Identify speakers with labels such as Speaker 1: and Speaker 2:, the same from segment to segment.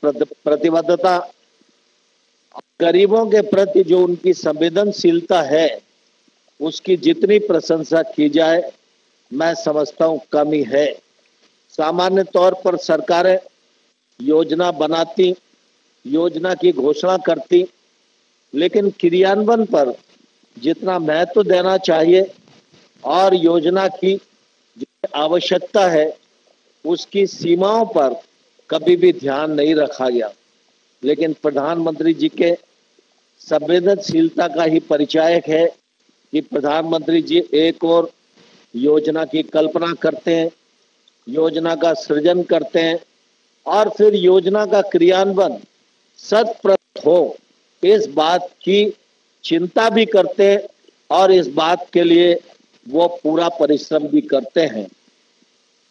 Speaker 1: प्रतिबद्धता, गरीबों के प्रति जो उनकी संवेदनशीलता है, उसकी जितनी प्रशंसा की जाए मैं समझता हूं कम ही है। सामान्य तौर पर सरकारें योजना बनाती, योजना की घोषणा करती, लेकिन क्रियान्वयन पर जितना महत्व देना चाहिए और योजना की जो आवश्यकता है उसकी सीमाओं पर कभी भी ध्यान नहीं रखा गया। लेकिन प्रधानमंत्री जी के संवेदनशीलता का ही परिचायक है कि प्रधानमंत्री जी एक और योजना की कल्पना करते हैं, योजना का सृजन करते हैं और फिर योजना का क्रियान्वयन शत प्रतिशत हो, इस बात की चिंता भी करते हैं और इस बात के लिए वो पूरा परिश्रम भी करते हैं।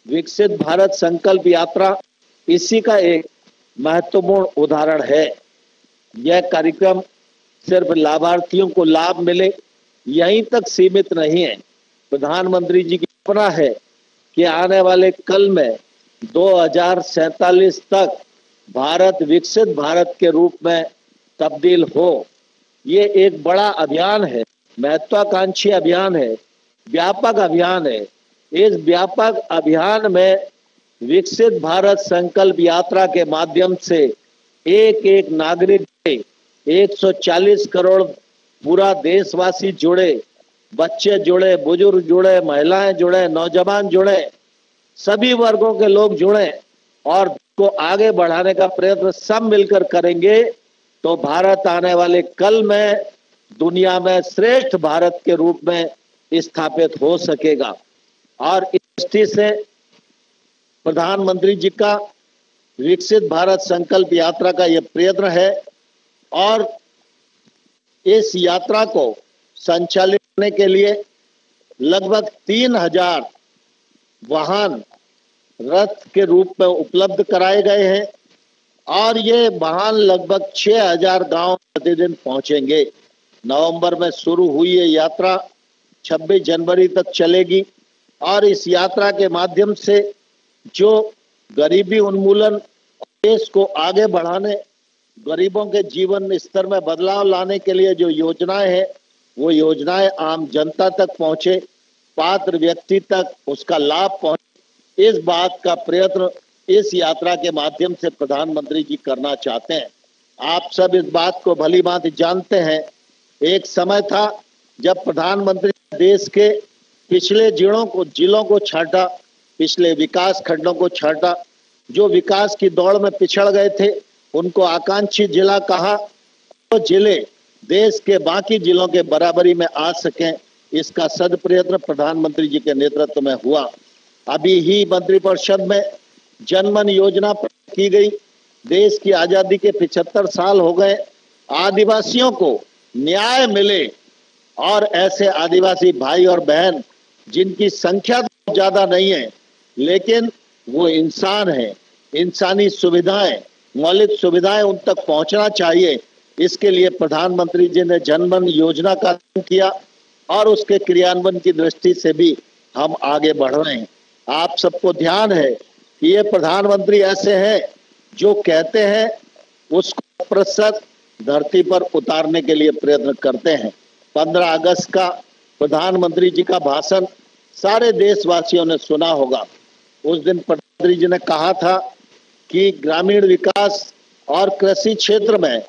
Speaker 1: विकसित भारत संकल्प यात्रा इसी का एक महत्वपूर्ण उदाहरण है। यह कार्यक्रम सिर्फ लाभार्थियों को लाभ मिले यहीं तक सीमित नहीं है। प्रधानमंत्री जी की कल्पना है कि आने वाले कल में 2047 तक भारत विकसित भारत के रूप में तब्दील हो। ये एक बड़ा अभियान है, महत्वाकांक्षी अभियान है, व्यापक अभियान है। इस व्यापक अभियान में विकसित भारत संकल्प यात्रा के माध्यम से एक एक नागरिक 140 करोड़ पूरा देशवासी जुड़े, बच्चे जुड़े, बुजुर्ग जुड़े, महिलाएं जुड़े, नौजवान जुड़े, सभी वर्गों के लोग जुड़े और को आगे बढ़ाने का प्रयत्न सब मिलकर करेंगे तो भारत आने वाले कल में दुनिया में श्रेष्ठ भारत के रूप में स्थापित हो सकेगा। और इस दृष्टि से प्रधानमंत्री जी का विकसित भारत संकल्प यात्रा का यह प्रयत्न है और इस यात्रा को संचालित करने के लिए लगभग 3000 वाहन रथ के रूप में उपलब्ध कराए गए हैं और ये वाहन लगभग 6000 गांव प्रतिदिन पहुंचेंगे। नवंबर में शुरू हुई ये यात्रा 26 जनवरी तक चलेगी और इस यात्रा के माध्यम से जो गरीबी उन्मूलन, देश को आगे बढ़ाने, गरीबों के जीवन स्तर में बदलाव लाने के लिए जो योजनाएं हैं वो योजनाएं आम जनता तक पहुंचे, पात्र व्यक्ति तक उसका लाभ पहुंचे, इस बात का प्रयत्न इस यात्रा के माध्यम से प्रधानमंत्री जी करना चाहते हैं। आप सब इस बात को भली भांति जानते हैं। एक समय था जब प्रधानमंत्री देश के पिछले जिलों को छाटा, पिछले विकास खंडों को छाटा, जो विकास की दौड़ में पिछड़ गए थे उनको आकांक्षी जिला कहा, तो जिले देश के बाकी जिलों के बराबरी में आ सकें, इसका सदप्रयत्न प्रधानमंत्री जी के नेतृत्व में हुआ। अभी ही मंत्रिपरिषद में जनमन योजना की गई। देश की आजादी के 75 साल हो गए, आदिवासियों को न्याय मिले और ऐसे आदिवासी भाई और बहन जिनकी संख्या तो ज्यादा नहीं है लेकिन वो इंसान है, इंसानी सुविधाएं, मौलिक सुविधाएं उन तक पहुंचना चाहिए। इसके लिए प्रधानमंत्री जी ने जनमन योजना का किया और उसके क्रियान्वयन की दृष्टि से भी हम आगे बढ़ रहे हैं। आप सबको ध्यान है कि ये प्रधानमंत्री ऐसे हैं जो कहते हैं उसको प्रतिशत धरती पर उतारने के लिए प्रयत्न करते हैं। 15 अगस्त का प्रधानमंत्री जी का भाषण सारे देशवासियों ने सुना होगा। उस दिन प्रधानमंत्री जी ने कहा था कि ग्रामीण विकास और कृषि क्षेत्र में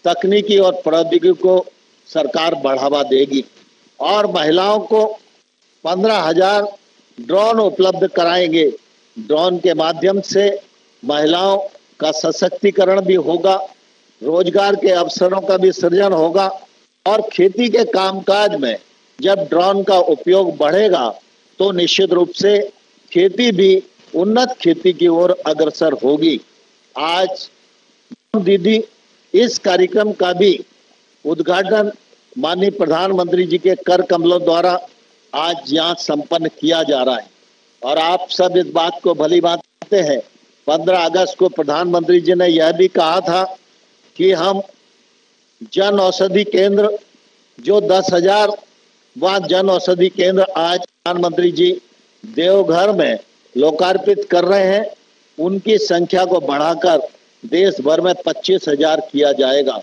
Speaker 1: तकनीकी और प्रौद्योगिकी को सरकार बढ़ावा देगी और महिलाओं को 15,000 ड्रोन उपलब्ध कराएंगे। ड्रोन के माध्यम से महिलाओं का सशक्तिकरण भी होगा, रोजगार के अवसरों का भी सृजन होगा और खेती के कामकाज में जब ड्रोन का उपयोग बढ़ेगा तो निश्चित रूप से खेती भी उन्नत खेती की ओर अग्रसर होगी। आज दीदी इस कार्यक्रम का भी उद्घाटन माननीय प्रधानमंत्री जी के कर कमलों द्वारा आज यहाँ संपन्न किया जा रहा है और आप सब इस बात को भली बात जानते हैं। 15 अगस्त को प्रधानमंत्री जी ने यह भी कहा था कि हम जन औषधि केंद्र जो 10,000 वहाँ जन औषधि केंद्र आज प्रधानमंत्री जी देवघर में लोकार्पित कर रहे हैं, उनकी संख्या को बढ़ाकर देश भर में 25,000 किया जाएगा।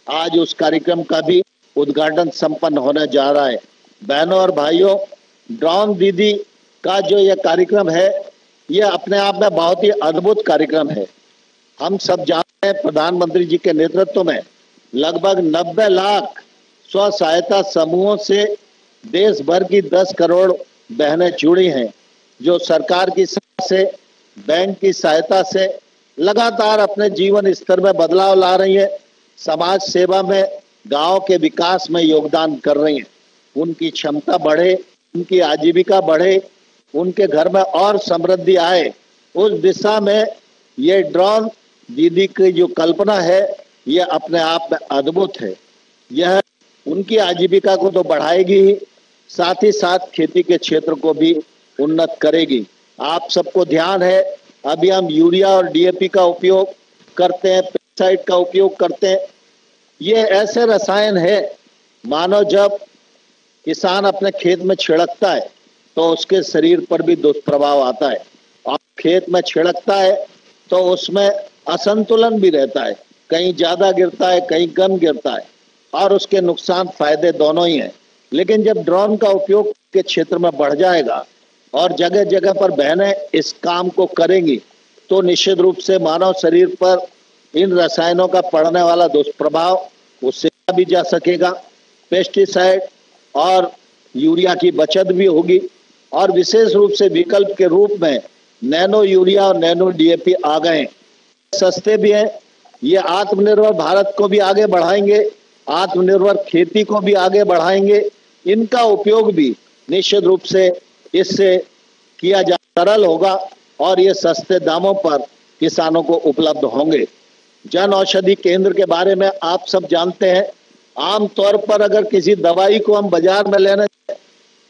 Speaker 1: आज उस कार्यक्रम का भी उद्घाटन संपन्न होने जा रहा है। बहनों और भाइयों, ड्रोन दीदी का जो यह कार्यक्रम है, यह अपने आप में बहुत ही अद्भुत कार्यक्रम है। हम सब जानते हैं प्रधानमंत्री जी के नेतृत्व में लगभग 90 लाख स्व सहायता समूहों से देश भर की 10 करोड़ बहनें जुड़ी हैं, जो सरकार की सहायता से, बैंक की सहायता से लगातार अपने जीवन स्तर में बदलाव ला रही है, समाज सेवा में, गांव के विकास में योगदान कर रही हैं। उनकी क्षमता बढ़े, उनकी आजीविका बढ़े, उनके घर में और समृद्धि आए, उस दिशा में ये ड्रोन दीदी की जो कल्पना है, ये अपने आप में अद्भुत है। यह उनकी आजीविका को तो बढ़ाएगी ही, साथ ही साथ खेती के क्षेत्र को भी उन्नत करेगी। आप सबको ध्यान है, अभी हम यूरिया और डीएपी का उपयोग करते हैं, पेस्टिसाइड का उपयोग करते हैं। ये ऐसे रसायन है, मानो जब किसान अपने खेत में छिड़कता है तो उसके शरीर पर भी दुष्प्रभाव आता है, और खेत में छिड़कता है तो उसमें असंतुलन भी रहता है, कहीं ज्यादा गिरता है, कहीं कम गिरता है, और उसके नुकसान फायदे दोनों ही हैं। लेकिन जब ड्रोन का उपयोग के क्षेत्र में बढ़ जाएगा और जगह जगह पर बहनें इस काम को करेंगी, तो निश्चित रूप से मानव शरीर पर इन रसायनों का पड़ने वाला दुष्प्रभाव उससे भी जा सकेगा। पेस्टिसाइड और यूरिया की बचत भी होगी, और विशेष रूप से विकल्प के रूप में नैनो यूरिया और नैनो डीएपी आ गए, सस्ते भी हैं। ये आत्मनिर्भर भारत को भी आगे बढ़ाएंगे, आत्मनिर्भर खेती को भी आगे बढ़ाएंगे। इनका उपयोग भी निश्चित रूप से इससे किया जा सरल होगा, और ये सस्ते दामों पर किसानों को उपलब्ध होंगे। जन औषधि केंद्र के बारे में आप सब जानते हैं। आमतौर पर अगर किसी दवाई को हम बाजार में लेने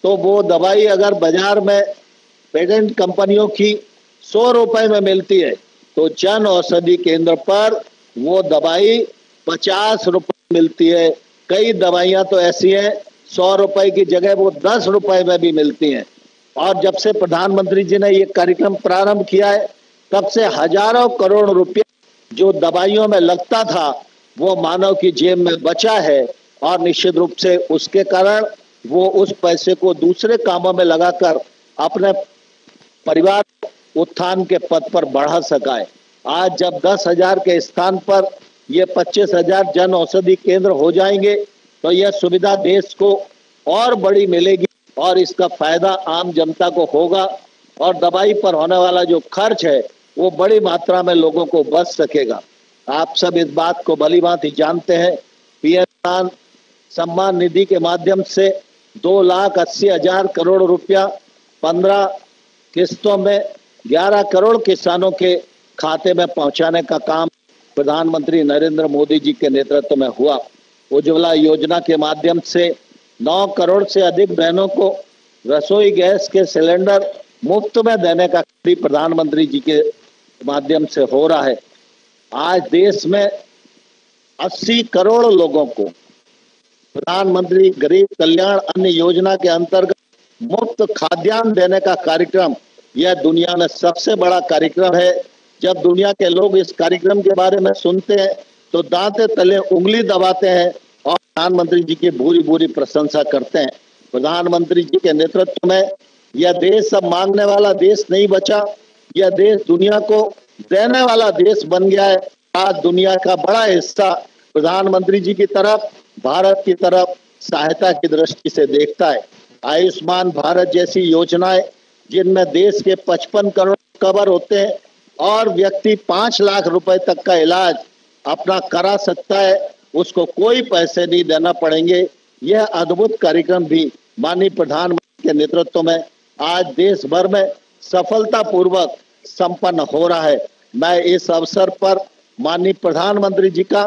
Speaker 1: तो वो दवाई अगर बाजार में पेटेंट कंपनियों की 100 रुपए में मिलती है, तो जन औषधि केंद्र पर वो दवाई 50 रुपए मिलती है। कई दवाइयां तो ऐसी हैं 100 रुपए की जगह वो 10 रुपए में भी मिलती हैं। और जब से प्रधानमंत्री जी ने ये कार्यक्रम प्रारंभ किया है, तब से हजारों करोड़ रुपया जो दवाइयों में लगता था, वो मानव की जेब में बचा है, और निश्चित रूप से उसके कारण वो उस पैसे को दूसरे कामों में लगाकर अपने परिवार उत्थान के पद पर बढ़ा सका है। आज जब 10,000 के स्थान पर ये 25,000 जन औषधि केंद्र हो जाएंगे, तो यह सुविधा देश को और बड़ी मिलेगी, और इसका फायदा आम जनता को होगा, और दवाई पर होने वाला जो खर्च है वो बड़ी मात्रा में लोगों को बच सकेगा। आप सब इस बात को भलीभांति जानते हैं। पीएम किसान सम्मान निधि के माध्यम से 2,80,000 करोड़ रुपया 15 किस्तों में 11 करोड़ किसानों के खाते में पहुंचाने का काम प्रधानमंत्री नरेंद्र मोदी जी के नेतृत्व में हुआ। उज्ज्वला योजना के माध्यम से 9 करोड़ से अधिक बहनों को रसोई गैस के सिलेंडर मुफ्त में देने का भी प्रधानमंत्री जी के माध्यम से हो रहा है। आज देश में 80 करोड़ लोगों को प्रधानमंत्री गरीब कल्याण अन्न योजना के अंतर्गत मुफ्त खाद्यान्न देने का कार्यक्रम, यह दुनिया में सबसे बड़ा कार्यक्रम है। जब दुनिया के लोग इस कार्यक्रम के बारे में सुनते हैं तो दांते तले उंगली दबाते हैं और प्रधानमंत्री जी की भूरी भूरी प्रशंसा करते हैं। प्रधानमंत्री जी के नेतृत्व में यह देश अब मांगने वाला देश नहीं बचा, यह देश दुनिया को देने वाला देश बन गया है। आज दुनिया का बड़ा हिस्सा प्रधानमंत्री जी की तरफ, भारत की तरफ सहायता की दृष्टि से देखता है। आयुष्मान भारत जैसी योजनाएं जिनमें देश के 55 करोड़ कवर होते हैं और व्यक्ति 5 लाख रुपए तक का इलाज अपना करा सकता है, उसको कोई पैसे नहीं देना पड़ेंगे। यह अद्भुत कार्यक्रम भी माननीय प्रधानमंत्री के नेतृत्व में आज देश भर में सफलतापूर्वक संपन्न हो रहा है। मैं इस अवसर पर माननीय प्रधानमंत्री जी का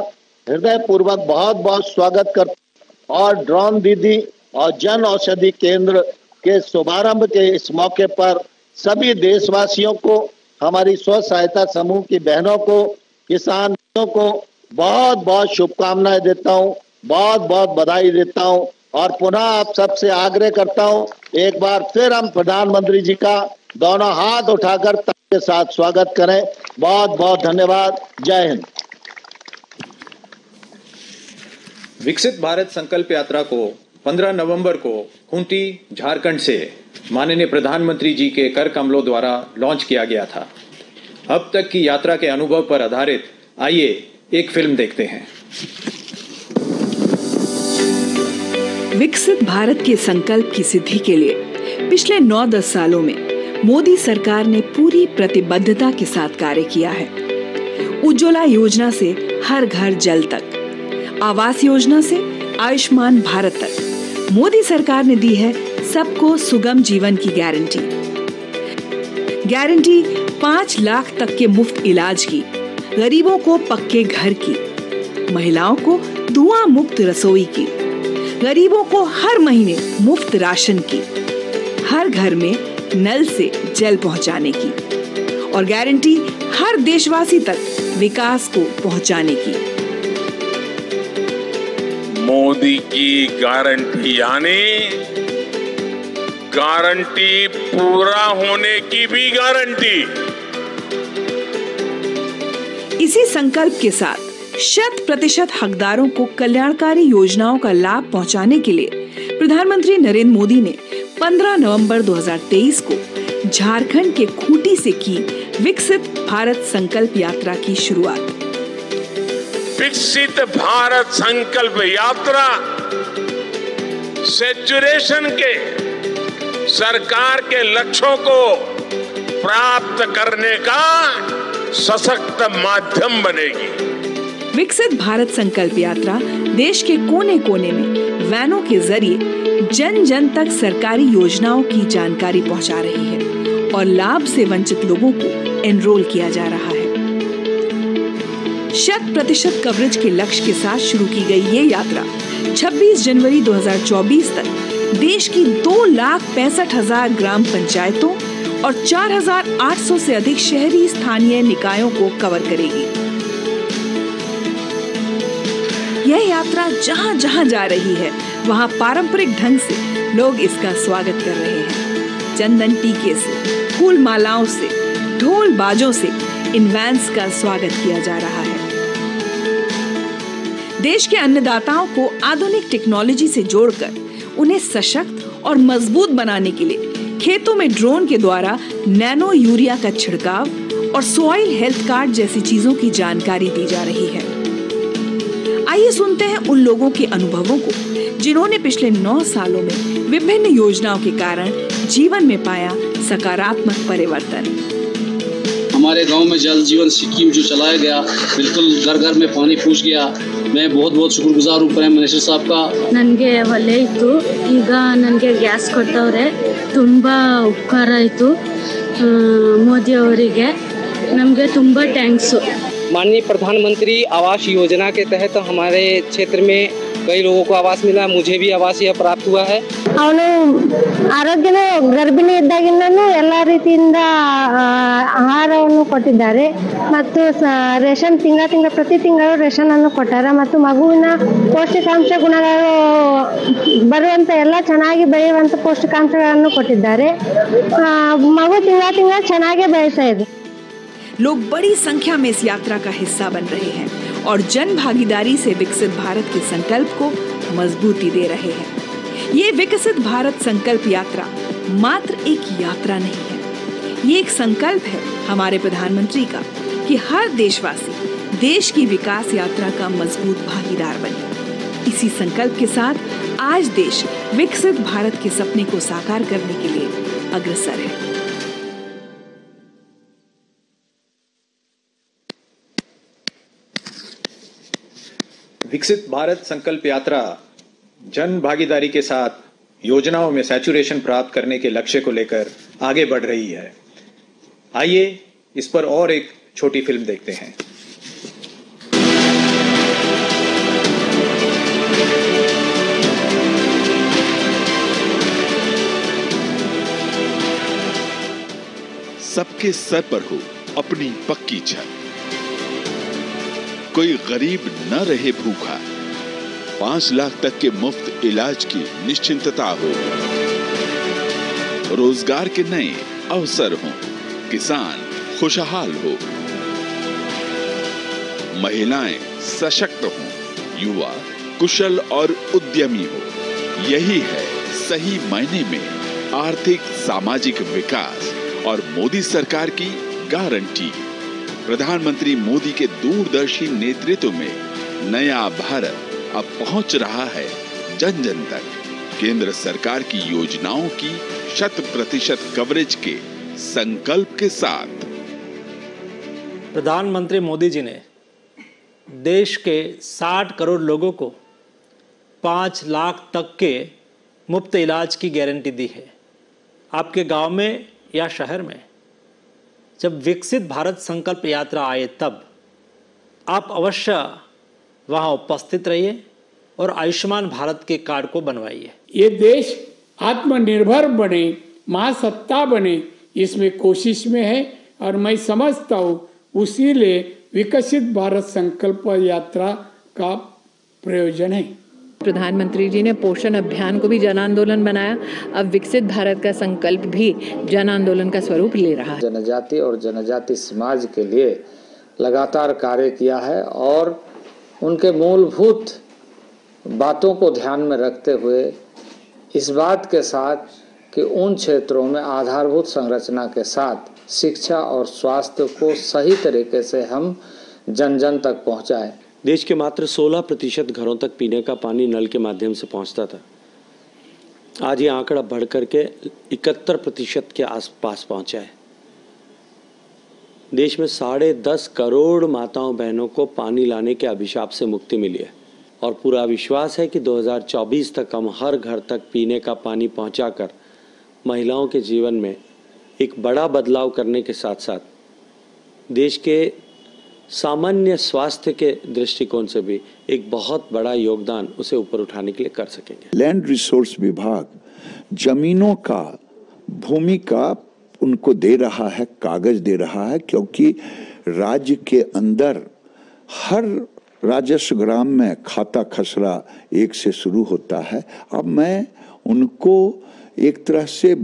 Speaker 1: हृदय पूर्वक बहुत बहुत स्वागत करता और ड्रोन दीदी और जन औषधि केंद्र के शुभारंभ के इस मौके पर सभी देशवासियों को, हमारी स्व सहायता समूह की बहनों को, किसानों को बहुत बहुत शुभकामनाएं देता हूं, बहुत बहुत बधाई देता हूं। और पुनः आप सबसे आग्रह करता हूं, एक बार फिर हम प्रधानमंत्री जी का दोनों हाथ उठाकर के साथ स्वागत करें। बहुत बहुत धन्यवाद। जय हिंद।
Speaker 2: विकसित भारत संकल्प यात्रा को 15 नवंबर को खूंटी, झारखंड से माननीय प्रधानमंत्री जी के कर कमलों द्वारा लॉन्च किया गया था। अब तक की यात्रा के अनुभव पर आधारित आइए एक फिल्म देखते हैं।
Speaker 3: विकसित भारत के संकल्प की सिद्धि के लिए पिछले 9-10 सालों में मोदी सरकार ने पूरी प्रतिबद्धता के साथ कार्य किया है। उज्ज्वला योजना से हर घर जल तक, आवास योजना से आयुष्मान भारत तक, मोदी सरकार ने दी है सबको सुगम जीवन की गारंटी। 5 लाख तक के मुफ्त इलाज की, गरीबों को पक्के घर की, महिलाओं को धुआं मुक्त रसोई की, गरीबों को हर महीने मुफ्त राशन की, हर घर में नल से जल पहुंचाने की और गारंटी हर देशवासी तक विकास को पहुंचाने की।
Speaker 4: मोदी की गारंटी यानी गारंटी पूरा होने की भी गारंटी।
Speaker 3: इसी संकल्प के साथ 100% हकदारों को कल्याणकारी योजनाओं का लाभ पहुंचाने के लिए प्रधानमंत्री नरेंद्र मोदी ने 15 नवंबर 2023 को झारखंड के खूंटी से की विकसित भारत संकल्प यात्रा की शुरुआत।
Speaker 4: विकसित भारत संकल्प यात्रा सैचुरेशन के सरकार के लक्ष्यों को प्राप्त करने का सशक्त माध्यम बनेगी।
Speaker 3: विकसित भारत संकल्प यात्रा देश के कोने-कोने में वैनों के जरिए जन जन तक सरकारी योजनाओं की जानकारी पहुंचा रही है और लाभ से वंचित लोगों को एनरोल किया जा रहा है। 100% कवरेज के लक्ष्य के साथ शुरू की गई ये यात्रा 26 जनवरी 2024 तक देश की 2,65,000 ग्राम पंचायतों और 4,800 से अधिक शहरी स्थानीय निकायों को कवर करेगी। यह यात्रा जहां जहां जा रही है वहां पारंपरिक ढंग से लोग इसका स्वागत कर रहे हैं। चंदन टीके से, फूल मालाओं से, ढोल बाजों से इन वैन्स का स्वागत किया जा रहा है। देश के अन्नदाताओं को आधुनिक टेक्नोलॉजी से जोड़कर उन्हें सशक्त और मजबूत बनाने के लिए खेतों में ड्रोन के द्वारा नैनो यूरिया का छिड़काव और सॉइल हेल्थ कार्ड जैसी चीजों की जानकारी दी जा रही है। आइए सुनते हैं उन लोगों के अनुभवों को जिन्होंने पिछले 9 सालों में विभिन्न योजनाओं के कारण जीवन में पाया सकारात्मक परिवर्तन।
Speaker 5: हमारे गांव में जल जीवन स्कीम जो चलाया गया, बिल्कुल घर घर में पानी पहुंच गया। मैं बहुत बहुत शुक्रगुजार हूँ प्राइम मिनिस्टर साहब का।
Speaker 6: ननगे ಒಲೆ ಇತ್ತು, ಈಗ ನನಗೆ ಗ್ಯಾಸ್ ಕೊಟ್ಟವ್ರೆ, ತುಂಬಾ ಉಪಕಾರ ಆಯಿತು ಮೋದಿ ಅವರಿಗೆ, ನಮಗೆ ತುಂಬಾ ಥ್ಯಾಂಕ್ಸ್।
Speaker 7: माननीय प्रधानमंत्री आवास योजना के तहत हमारे क्षेत्र में कई लोगों को आवास मिला, मुझे भी आवास यह प्राप्त हुआ है।
Speaker 6: ಅವನು ಆರೋಗ್ಯನ ಗರ್ಭಿಣಿ ಇದ್ದಾಗಿಂದನೂ ಎಲ್ಲ ರೀತಿಯಿಂದ ಆಹಾರವನ್ನು ಕೊಟ್ಟಿದ್ದಾರೆ ಮತ್ತು ರೇಷನ್ ಪ್ರತಿ ತಿಂಗಳು ರೇಷನ್ ಅನ್ನು ಕೊಟ್ಟಾರೆ ಮತ್ತು ಮಗುವಿನ ಪೌಷ್ಟಿಕಾಂಶ ಗುಣಗಳು ಬರುವಂತ ಎಲ್ಲ ಚೆನ್ನಾಗಿ ಬೆಳೆಯುವಂತ ಪೌಷ್ಟಿಕಾಂಶಗಳನ್ನು ಕೊಟ್ಟಿದ್ದಾರೆ। ಮಗು ತಿಂಗಳ ಚೆನ್ನಾಗಿ ಬೆಳೀತಾ ಇದೆ।
Speaker 3: लोग बड़ी संख्या में इस यात्रा का हिस्सा बन रहे हैं और जन भागीदारी से विकसित भारत के संकल्प को मजबूती दे रहे हैं। ये विकसित भारत संकल्प यात्रा मात्र एक यात्रा नहीं है, ये एक संकल्प है हमारे प्रधानमंत्री का कि हर देशवासी देश की विकास यात्रा का मजबूत भागीदार बने। इसी संकल्प के साथ आज देश विकसित भारत के सपने को साकार करने के लिए अग्रसर है।
Speaker 2: विकसित भारत संकल्प यात्रा जन भागीदारी के साथ योजनाओं में सैचुरेशन प्राप्त करने के लक्ष्य को लेकर आगे बढ़ रही है। आइए इस पर और एक छोटी फिल्म देखते हैं।
Speaker 8: सबके सर पर हो अपनी पक्की छत, कोई गरीब न रहे भूखा, 5 लाख तक के मुफ्त इलाज की निश्चिंतता हो, रोजगार के नए अवसर हों, किसान खुशहाल हो, महिलाएं सशक्त हों, युवा कुशल और उद्यमी हो। यही है सही मायने में आर्थिक सामाजिक विकास और मोदी सरकार की गारंटी। प्रधानमंत्री मोदी के दूरदर्शी नेतृत्व में नया भारत अब पहुंच रहा है जन जन तक। केंद्र सरकार की योजनाओं की 100% कवरेज के संकल्प के साथ
Speaker 9: प्रधानमंत्री मोदी जी ने देश के 60 करोड़ लोगों को 5 लाख तक के मुफ्त इलाज की गारंटी दी है। आपके गांव में या शहर में जब विकसित भारत संकल्प यात्रा आए तब आप अवश्य वहां उपस्थित रहिए और आयुष्मान भारत के कार्ड को बनवाइए।
Speaker 10: ये देश आत्मनिर्भर बने, महासत्ता बने, इसमें कोशिश में है और मैं समझता हूँ उसी लिए विकसित भारत संकल्प यात्रा का प्रयोजन है।
Speaker 11: प्रधानमंत्री जी ने पोषण अभियान को भी जन आंदोलन बनाया। अब विकसित भारत का संकल्प भी जन आंदोलन का स्वरूप ले रहा है।
Speaker 1: जनजाति और जनजाति समाज के लिए लगातार कार्य किया है और उनके मूलभूत बातों को ध्यान में रखते हुए इस बात के साथ कि उन क्षेत्रों में आधारभूत संरचना के साथ शिक्षा और स्वास्थ्य को सही तरीके से हम जन जन तक पहुंचाएं।
Speaker 12: देश के मात्र 16% घरों तक पीने का पानी नल के माध्यम से पहुंचता था। आज ये आंकड़ा बढ़ करके 71% के आसपास पहुंचा है। देश में 10.5 करोड़ माताओं बहनों को पानी लाने के अभिशाप से मुक्ति मिली है और पूरा विश्वास है कि 2024 तक हम हर घर तक पीने का पानी पहुंचाकर महिलाओं के जीवन में एक बड़ा बदलाव करने के साथ साथ देश के सामान्य स्वास्थ्य के दृष्टिकोण से भी एक बहुत बड़ा योगदान उसे ऊपर उठाने के लिए कर सकेंगे।
Speaker 13: लैंड रिसोर्स विभाग जमीनों का, भूमि का उनको दे रहा है, कागज दे रहा है, क्योंकि राज्य के अंदर हर राजस्व ग्राम में खाता खसरा 1 से शुरू होता है। अब मैं उनको एक तरह से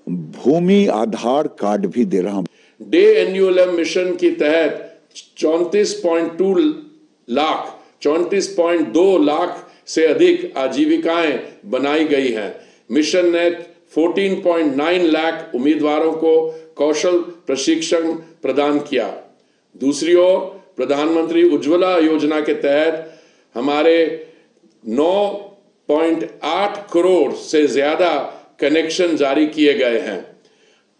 Speaker 13: भूमि आधार कार्ड भी दे रहा हूं।
Speaker 4: डे एन्युअल मिशन के तहत 34.2 लाख से अधिक आजीविकाएं बनाई गई हैं। मिशन ने 14.9 लाख उम्मीदवारों को कौशल प्रशिक्षण प्रदान किया। दूसरी ओर प्रधानमंत्री उज्ज्वला योजना के तहत हमारे 9.8 करोड़ से ज्यादा कनेक्शन जारी किए गए हैं।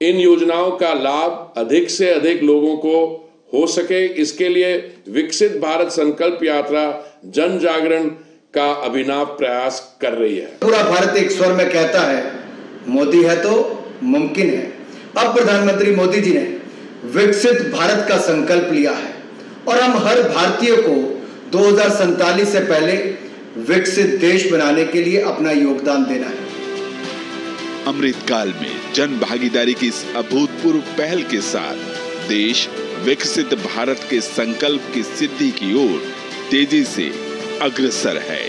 Speaker 4: इन योजनाओं का लाभ अधिक से अधिक लोगों को हो सके, इसके लिए विकसित भारत संकल्प यात्रा जन जागरण का अभिनव प्रयास कर रही है।
Speaker 14: पूरा भारत एक स्वर में कहता है मोदी है तो मुमकिन है। अब प्रधानमंत्री मोदी जी ने विकसित भारत का संकल्प लिया है और हम हर भारतीय को 2047 से पहले विकसित देश बनाने के लिए अपना योगदान देना है।
Speaker 8: अमृतकाल में जन भागीदारी की इस अभूतपूर्व पहल के साथ देश विकसित भारत के संकल्प की सिद्धि की ओर तेजी से अग्रसर है।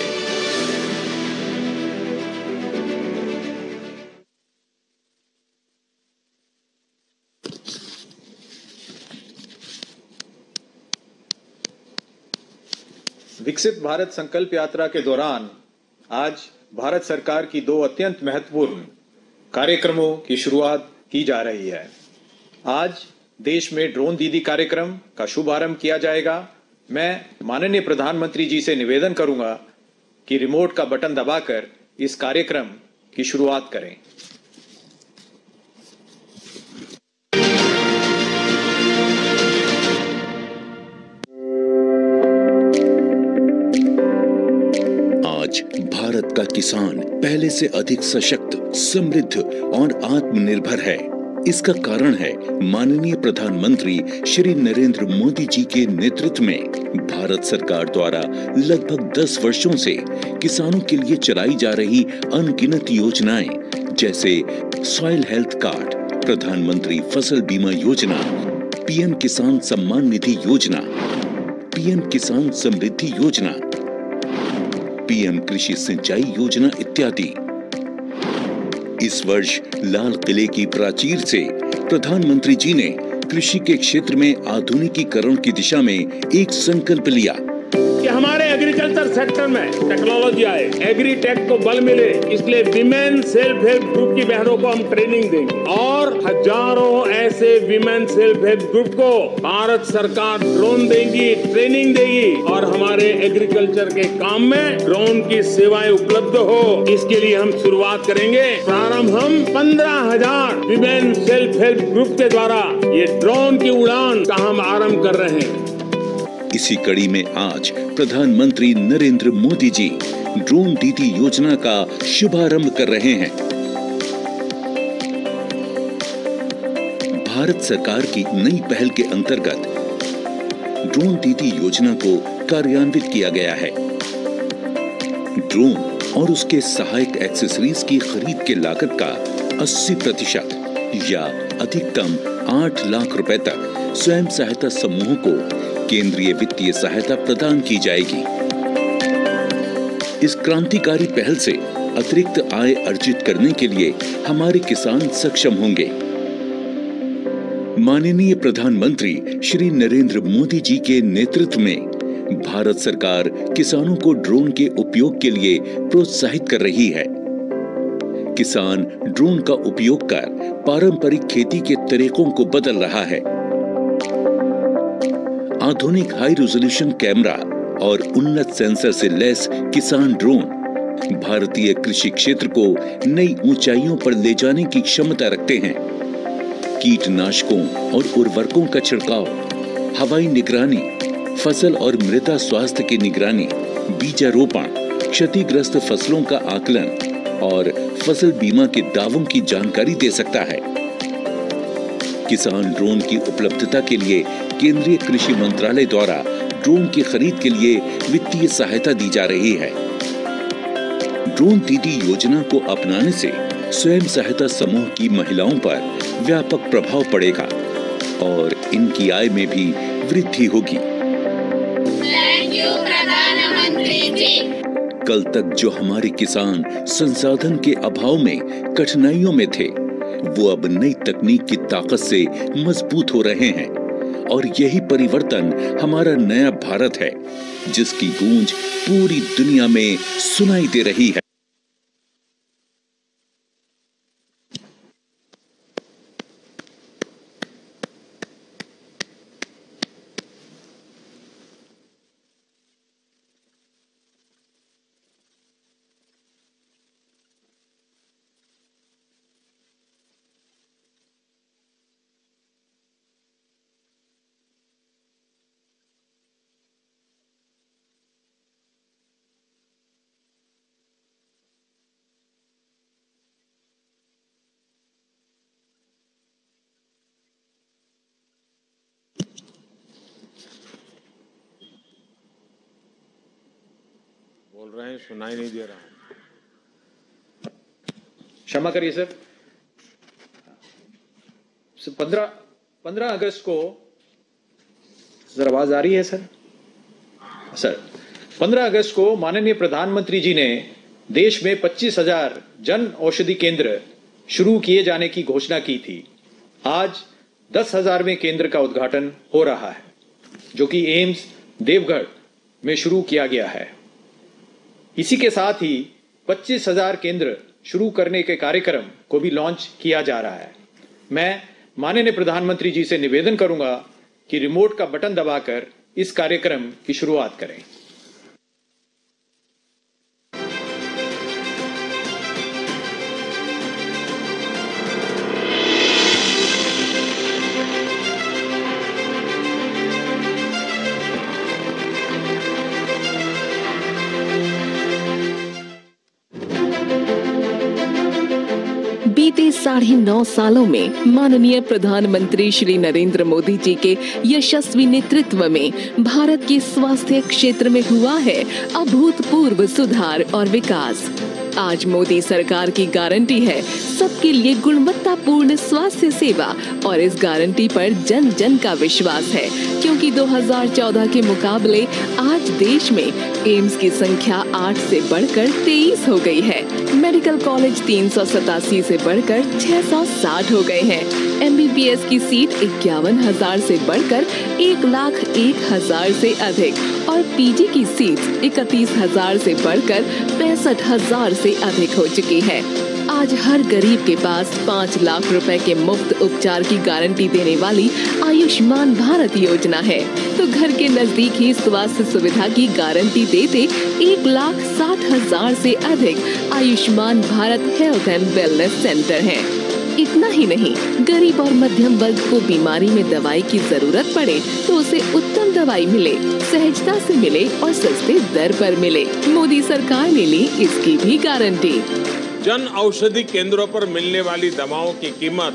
Speaker 2: विकसित भारत संकल्प यात्रा के दौरान आज भारत सरकार की 2 अत्यंत महत्वपूर्ण कार्यक्रमों की शुरुआत की जा रही है। आज देश में ड्रोन दीदी कार्यक्रम का शुभारंभ किया जाएगा। मैं माननीय प्रधानमंत्री जी से निवेदन करूंगा कि रिमोट का बटन दबाकर इस कार्यक्रम की शुरुआत करें।
Speaker 8: आज भारत का किसान पहले से अधिक सशक्त, समृद्ध और आत्मनिर्भर है। इसका कारण है माननीय प्रधानमंत्री श्री नरेंद्र मोदी जी के नेतृत्व में भारत सरकार द्वारा लगभग 10 वर्षों से किसानों के लिए चलाई जा रही अनगिनत योजनाएं, जैसे सॉइल हेल्थ कार्ड, प्रधानमंत्री फसल बीमा योजना, पीएम किसान सम्मान निधि योजना, पीएम किसान समृद्धि योजना, पीएम कृषि सिंचाई योजना इत्यादि। इस वर्ष लाल किले की प्राचीर से प्रधानमंत्री जी ने कृषि के क्षेत्र में आधुनिकीकरण की दिशा में एक संकल्प लिया
Speaker 15: कि हमारे एग्रीकल्चर सेक्टर में टेक्नोलॉजी आए, एग्री टेक को बल मिले, इसलिए विमेन सेल्फ हेल्प ग्रुप की बहनों को हम ट्रेनिंग देंगे और हजारों ऐसे विमेन सेल्फ हेल्प ग्रुप को भारत सरकार ड्रोन देगी, ट्रेनिंग देगी और हमारे एग्रीकल्चर के काम में ड्रोन की सेवाएं उपलब्ध हो। इसके लिए हम शुरुआत करेंगे। प्रारंभ हम 15,000 विमेन सेल्फ हेल्प ग्रुप के द्वारा ये ड्रोन की उड़ान का हम आरंभ कर रहे हैं।
Speaker 8: इसी कड़ी में आज प्रधानमंत्री नरेंद्र मोदी जी ड्रोन दीदी योजना का शुभारंभ कर रहे हैं। भारत सरकार की नई पहल के अंतर्गत ड्रोन दीदी योजना को कार्यान्वित किया गया है। ड्रोन और उसके सहायक एक्सेसरीज की खरीद के लागत का 80% या अधिकतम 8 लाख रुपए तक स्वयं सहायता समूहों को केंद्रीय वित्तीय सहायता प्रदान की जाएगी। इस क्रांतिकारी पहल से अतिरिक्त आय अर्जित करने के लिए हमारे किसान सक्षम होंगे। माननीय प्रधानमंत्री श्री नरेंद्र मोदी जी के नेतृत्व में भारत सरकार किसानों को ड्रोन के उपयोग के लिए प्रोत्साहित कर रही है। किसान ड्रोन का उपयोग कर पारंपरिक खेती के तरीकों को बदल रहा है। आधुनिक हाई रेजोल्यूशन कैमरा और उन्नत सेंसर से लैस किसान ड्रोन भारतीय कृषि क्षेत्र को नई ऊंचाइयों पर ले जाने की क्षमता रखते हैं। कीटनाशकों और उर्वरकों का छिड़काव, हवाई निगरानी, फसल और मृदा स्वास्थ्य की निगरानी, बीजारोपण, क्षतिग्रस्त फसलों का आकलन और फसल बीमा के दावों की जानकारी दे सकता है। किसान ड्रोन की उपलब्धता के लिए केंद्रीय कृषि मंत्रालय द्वारा ड्रोन की खरीद के लिए वित्तीय सहायता दी जा रही है। ड्रोन दीदी योजना को अपनाने से स्वयं सहायता समूह की महिलाओं पर व्यापक प्रभाव पड़ेगा और इनकी आय में भी वृद्धि होगी।
Speaker 16: थैंक यू प्रधानमंत्री जी।
Speaker 8: कल तक जो हमारे किसान संसाधन के अभाव में कठिनाइयों में थे, वो अब नई तकनीक की ताकत से मजबूत हो रहे हैं और यही परिवर्तन हमारा नया भारत है, जिसकी गूंज पूरी दुनिया में सुनाई दे रही है।
Speaker 2: बोल रहे हैं, सुनाई नहीं दे रहा हूं। क्षमा करिए सर। 15 अगस्त को सर आवाज आ रही है सर? सर 15 अगस्त को माननीय प्रधानमंत्री जी ने देश में 25,000 जन औषधि केंद्र शुरू किए जाने की घोषणा की थी। आज 10,000वें केंद्र का उद्घाटन हो रहा है, जो कि एम्स देवगढ़ में शुरू किया गया है। इसी के साथ ही 25,000 केंद्र शुरू करने के कार्यक्रम को भी लॉन्च किया जा रहा है। मैं माननीय प्रधानमंत्री जी से निवेदन करूंगा कि रिमोट का बटन दबाकर इस कार्यक्रम की शुरुआत करें।
Speaker 17: बीते 9.5 सालों में माननीय प्रधानमंत्री श्री नरेंद्र मोदी जी के यशस्वी नेतृत्व में भारत के स्वास्थ्य क्षेत्र में हुआ है अभूतपूर्व सुधार और विकास। आज मोदी सरकार की गारंटी है सबके लिए गुणवत्तापूर्ण स्वास्थ्य सेवा और इस गारंटी पर जन जन का विश्वास है, क्योंकि 2014 के मुकाबले आज देश में एम्स की संख्या 8 से बढ़कर 23 हो गई है। मेडिकल कॉलेज 387 से बढ़कर 660 हो गए हैं। MBBS की सीट 51,000 से बढ़कर 1,01,000 से अधिक और PG की सीट 31,000 से बढ़कर 65,000 से अधिक हो चुकी है। आज हर गरीब के पास 5 लाख रुपए के मुफ्त उपचार की गारंटी देने वाली आयुष्मान भारत योजना है, तो घर के नजदीक ही स्वास्थ्य सुविधा की गारंटी देते 1,60,000 से अधिक Ayushman Bharat health and wellness centre हैं। इतना ही नहीं, गरीब और मध्यम वर्ग को बीमारी में दवाई की जरूरत पड़े तो उसे उत्तम दवाई मिले, सहजता से मिले और सस्ते दर पर मिले। मोदी सरकार ने ली इसकी भी गारंटी।
Speaker 15: जन औषधि केंद्रों पर मिलने वाली दवाओं की कीमत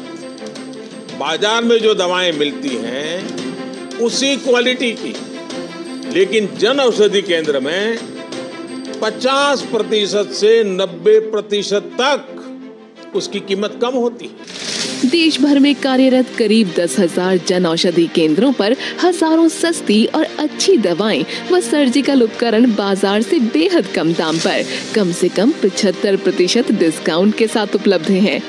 Speaker 15: बाजार में जो दवाएं मिलती हैं उसी क्वालिटी की, लेकिन जन औषधि केंद्र में 50% से 90% तक उसकी कीमत कम होती है।
Speaker 17: देश भर में कार्यरत करीब 10,000 जन औषधि केंद्रों पर हजारों सस्ती और अच्छी दवाएं व सर्जिकल उपकरण बाजार से बेहद कम दाम पर कम से कम 75% डिस्काउंट के साथ उपलब्ध हैं।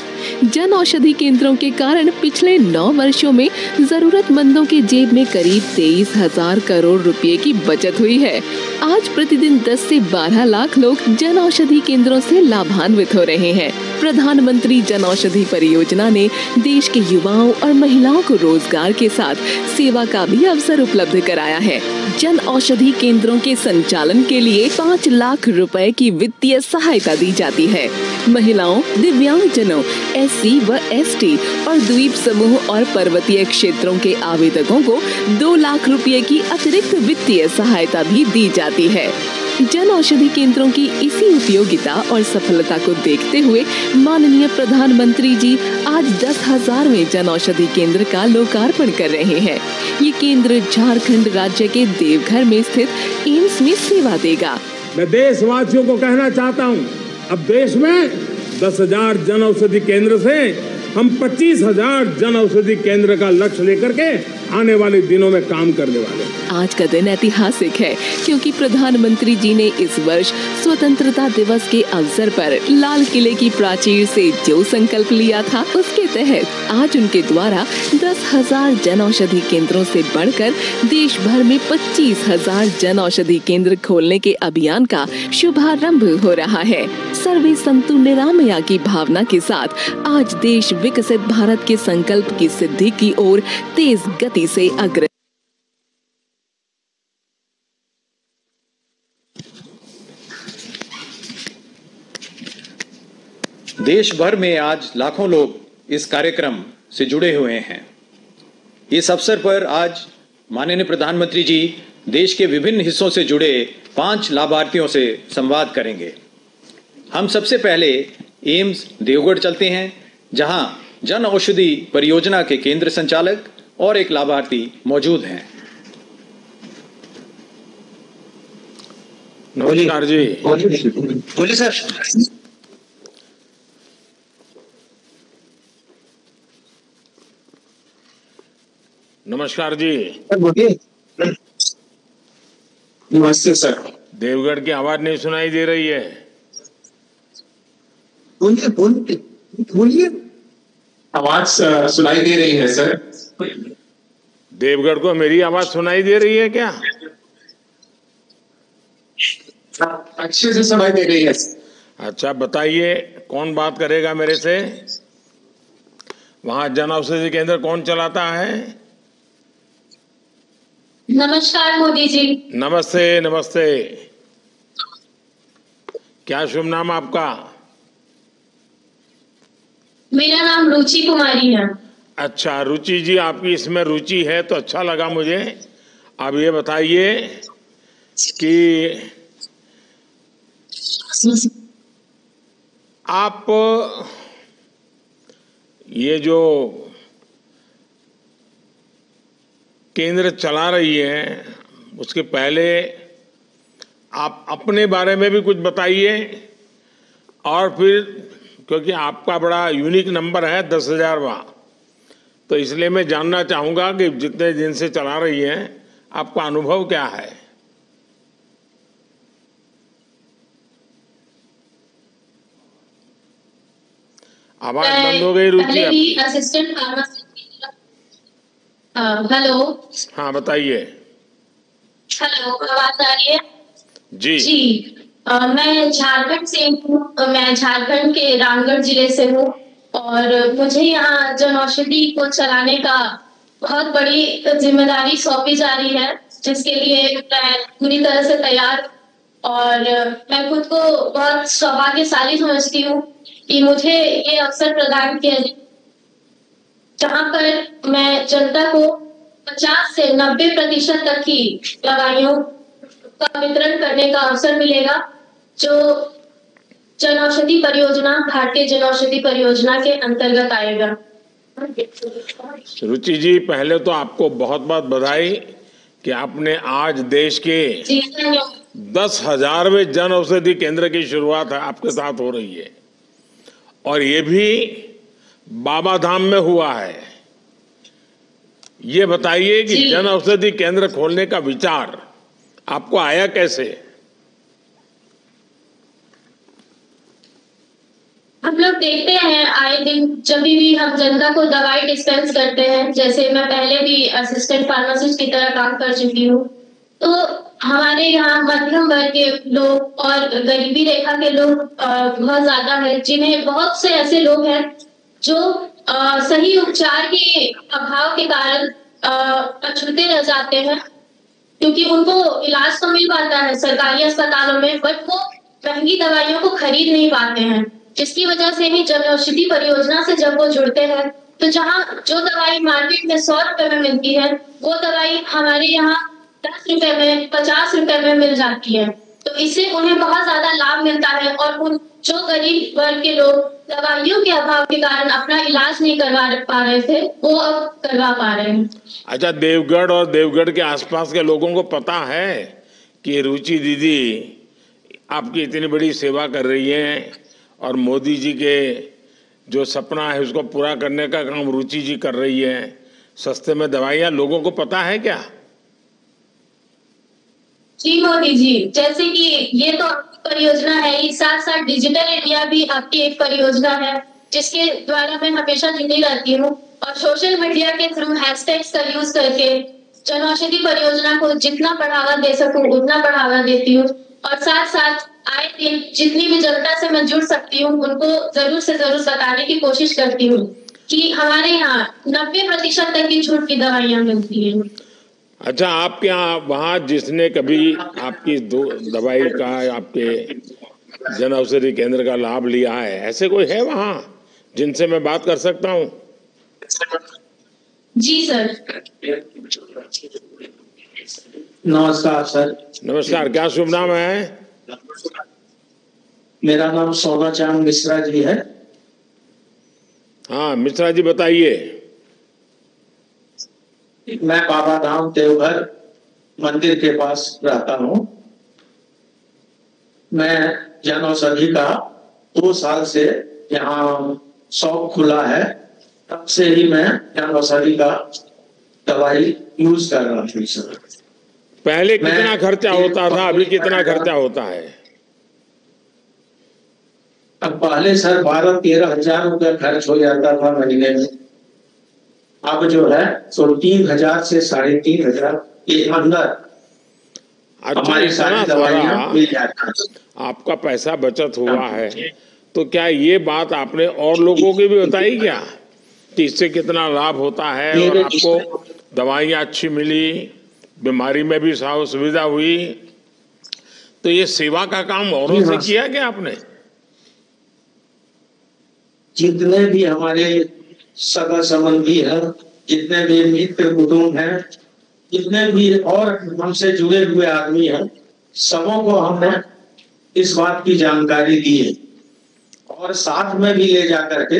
Speaker 17: जन औषधि केंद्रों के कारण पिछले 9 वर्षों में जरूरतमंदों के जेब में करीब 23,000 करोड़ रुपए की बचत हुई है। आज प्रतिदिन 10 से 12 लाख लोग जन औषधि केंद्रों से लाभान्वित हो रहे हैं। प्रधानमंत्री जन औषधि परियोजना ने देश के युवाओं और महिलाओं को रोजगार के साथ सेवा का भी अवसर उपलब्ध कराया है। जन औषधि केंद्रों के संचालन के लिए 5 लाख रुपए की वित्तीय सहायता दी जाती है। महिलाओं, दिव्यांगजनों, SC व ST और द्वीप समूह और पर्वतीय क्षेत्रों के आवेदकों को 2 लाख रुपए की अतिरिक्त वित्तीय सहायता भी दी जाती है। जन औषधि केंद्रों की इसी उपयोगिता और सफलता को देखते हुए माननीय प्रधानमंत्री जी आज 10,000वें जन औषधि केंद्र का लोकार्पण कर रहे हैं। ये केंद्र झारखंड राज्य के देवघर में स्थित एम्स में सेवा देगा।
Speaker 15: मैं देशवासियों को कहना चाहता हूँ, अब देश में 10,000 जन औषधि केंद्र से हम 25,000 जन औषधि केंद्र का लक्ष्य लेकर के आने वाले दिनों में काम करने वाले हैं।
Speaker 17: आज का दिन ऐतिहासिक है क्योंकि प्रधानमंत्री जी ने इस वर्ष स्वतंत्रता दिवस के अवसर पर लाल किले की प्राचीर से जो संकल्प लिया था, उसके तहत आज उनके द्वारा 10,000 जन औषधि केंद्रों से बढ़कर देश भर में 25,000 जन औषधि केंद्र खोलने के अभियान का शुभारंभ हो रहा है। सर्वे संतु निरामया की भावना के साथ आज देश विकसित भारत के संकल्प की सिद्धि की ओर तेज गति से अग्रसर।
Speaker 2: देश भर में आज लाखों लोग इस कार्यक्रम से जुड़े हुए हैं। इस अवसर पर आज माननीय प्रधानमंत्री जी देश के विभिन्न हिस्सों से जुड़े 5 लाभार्थियों से संवाद करेंगे। हम सबसे पहले एम्स देवगढ़ चलते हैं, जहां जन औषधि परियोजना के केंद्र संचालक और एक लाभार्थी मौजूद हैं।
Speaker 15: नमस्कार जी।
Speaker 14: बोलिए सर।
Speaker 15: नमस्कार जी।
Speaker 18: नमस्ते सर।
Speaker 15: देवगढ़ की आवाज नहीं सुनाई दे रही है।
Speaker 18: बोलिए। आवाज सुनाई दे रही है सर।
Speaker 15: देवगढ़ को मेरी आवाज सुनाई दे रही है क्या?
Speaker 18: अच्छे से सुनाई दे रही है।
Speaker 15: अच्छा, बताइए कौन बात करेगा मेरे से? वहां जन औषधि केंद्र कौन चलाता है?
Speaker 19: नमस्कार मोदी जी।
Speaker 15: नमस्ते नमस्ते। क्या शुभ नाम आपका?
Speaker 19: मेरा नाम रुचि कुमारी है।
Speaker 15: अच्छा रुचि जी, आपकी इसमें रुचि है तो अच्छा लगा मुझे। अब ये बताइए कि आप ये जो केंद्र चला रही है उसके पहले आप अपने बारे में भी कुछ बताइए। और फिर क्योंकि आपका बड़ा यूनिक नंबर है 10,000वां, तो इसलिए मैं जानना चाहूँगा कि जितने दिन से चला रही हैं आपका अनुभव क्या है? आवाज बंद हो गई रुचि आपकी।
Speaker 19: Assistant pharmacist. हेलो।
Speaker 15: हाँ बताइए।
Speaker 19: हेलो, आवाज आ रही है?
Speaker 15: जी
Speaker 19: जी। मैं झारखंड से हूँ। मैं झारखंड के रामगढ़ जिले से हूँ और मुझे यहाँ जन औषधि को चलाने का बहुत बड़ी जिम्मेदारी सौंपी जा रही है, जिसके लिए मैं पूरी तरह से तैयार और मैं खुद को बहुत सौभाग्यशाली समझती हूँ कि मुझे ये अवसर प्रदान किया जहाँ पर मैं जनता को 50 से 90% तक की दवाइयों का वितरण करने का अवसर मिलेगा, जो जन औषधि परियोजना, भारतीय जन औषधि परियोजना के अंतर्गत आएगा।
Speaker 15: रुचि जी, पहले तो आपको बहुत बहुत बधाई कि आपने आज देश के 10,000वें जन औषधि केंद्र की शुरुआत है आपके साथ हो रही है, और ये भी बाबा धाम में हुआ है। ये बताइए कि जन औषधि केंद्र खोलने का विचार आपको आया कैसे?
Speaker 19: हम लोग देखते हैं आए दिन जब भी हम जनता को दवाई डिस्पेंस करते हैं, जैसे मैं पहले भी असिस्टेंट फार्मासिस्ट की तरह काम कर चुकी हूँ, तो हमारे यहाँ मध्यम वर्ग के लोग और गरीबी रेखा के लोग बहुत ज्यादा है, जिन्हें बहुत से ऐसे लोग हैं जो सही उपचार के अभाव के कारण अछूते रह जाते हैं, क्योंकि उनको इलाज तो मिल पाता है सरकारी अस्पतालों में, बट वो महंगी दवाइयों को खरीद नहीं पाते हैं, जिसकी वजह से ही जन औषधि परियोजना से जब वो जुड़ते हैं तो जहाँ जो दवाई मार्केट में 100 रुपए में मिलती है, वो दवाई हमारे यहाँ 10 रुपए में, 50 रुपए में मिल जाती है। तो इससे उन्हें बहुत ज्यादा लाभ मिलता है और उन जो गरीब वर्ग के लोग दवाइयों के अभाव के कारण अपना इलाज नहीं करवा पा रहे थे, वो अब करवा पा रहे हैं।
Speaker 15: अच्छा, देवगढ़ और देवगढ़ के आसपास के लोगों को पता है कि रुचि दीदी आपकी इतनी बड़ी सेवा कर रही है और मोदी जी के जो सपना है उसको पूरा करने का काम रुचि जी कर रही है, सस्ते में दवाइयाँ, लोगों को पता है क्या?
Speaker 19: जी मोदी जी, जैसे कि ये तो आपकी परियोजना है ही, साथ साथ डिजिटल इंडिया भी आपकी एक परियोजना है जिसके द्वारा मैं हमेशा जुड़ी रहती हूँ और सोशल मीडिया के थ्रू हैशटैग्स का यूज करके जन औषधि परियोजना को जितना बढ़ावा दे सकूं उतना बढ़ावा देती हूँ, और साथ साथ आए दिन जितनी भी जनता से मैं जुड़ सकती हूँ उनको जरूर से जरूर बताने की कोशिश करती हूँ कि हमारे यहाँ 90% तक की छूट की दवाइयाँ मिलती हैं।
Speaker 15: अच्छा, आपके यहाँ वहाँ जिसने कभी आपकी दवाई का, आपके जन औषधि केंद्र का लाभ लिया है, ऐसे कोई है वहाँ जिनसे मैं बात कर सकता हूँ?
Speaker 19: जी सर।
Speaker 20: नमस्कार सर।
Speaker 15: नमस्कार, क्या शुभ नाम है?
Speaker 20: मेरा नाम सोना चांद मिश्रा जी है।
Speaker 15: हाँ मिश्रा जी बताइए।
Speaker 20: मैं बाबा धाम देवघर मंदिर के पास रहता हूँ। मैं जन औषधि का 2 साल से यहाँ शॉप खुला है, तब से ही मैं जन औषधि का दवाई यूज कर रहा हूँ सर।
Speaker 15: पहले कितना खर्चा होता था, अभी कितना खर्चा होता है?
Speaker 20: अब पहले सर 12-13 हजार रुपया खर्च हो जाता था महीने में, अब जो है तो 3,000 से 3,500 के अंदर हमारी सारी दवाइयाँ मिल जाती हैं।
Speaker 15: आपका पैसा बचत हुआ है, तो क्या ये बात आपने और लोगों को भी बताई क्या कि इससे कितना लाभ होता है और आपको दवाइयाँ अच्छी मिली, बीमारी में भी सुविधा हुई? तो ये सेवा का काम औरों से किया क्या आपने?
Speaker 20: जितने भी हमारे सगा संबंधी हैं, जितने भी मित्र कुटुंब हैं, जितने भी और हमसे जुड़े हुए आदमी हैं, सबों को हमने इस बात की जानकारी दी है और साथ में भी ले जाकर के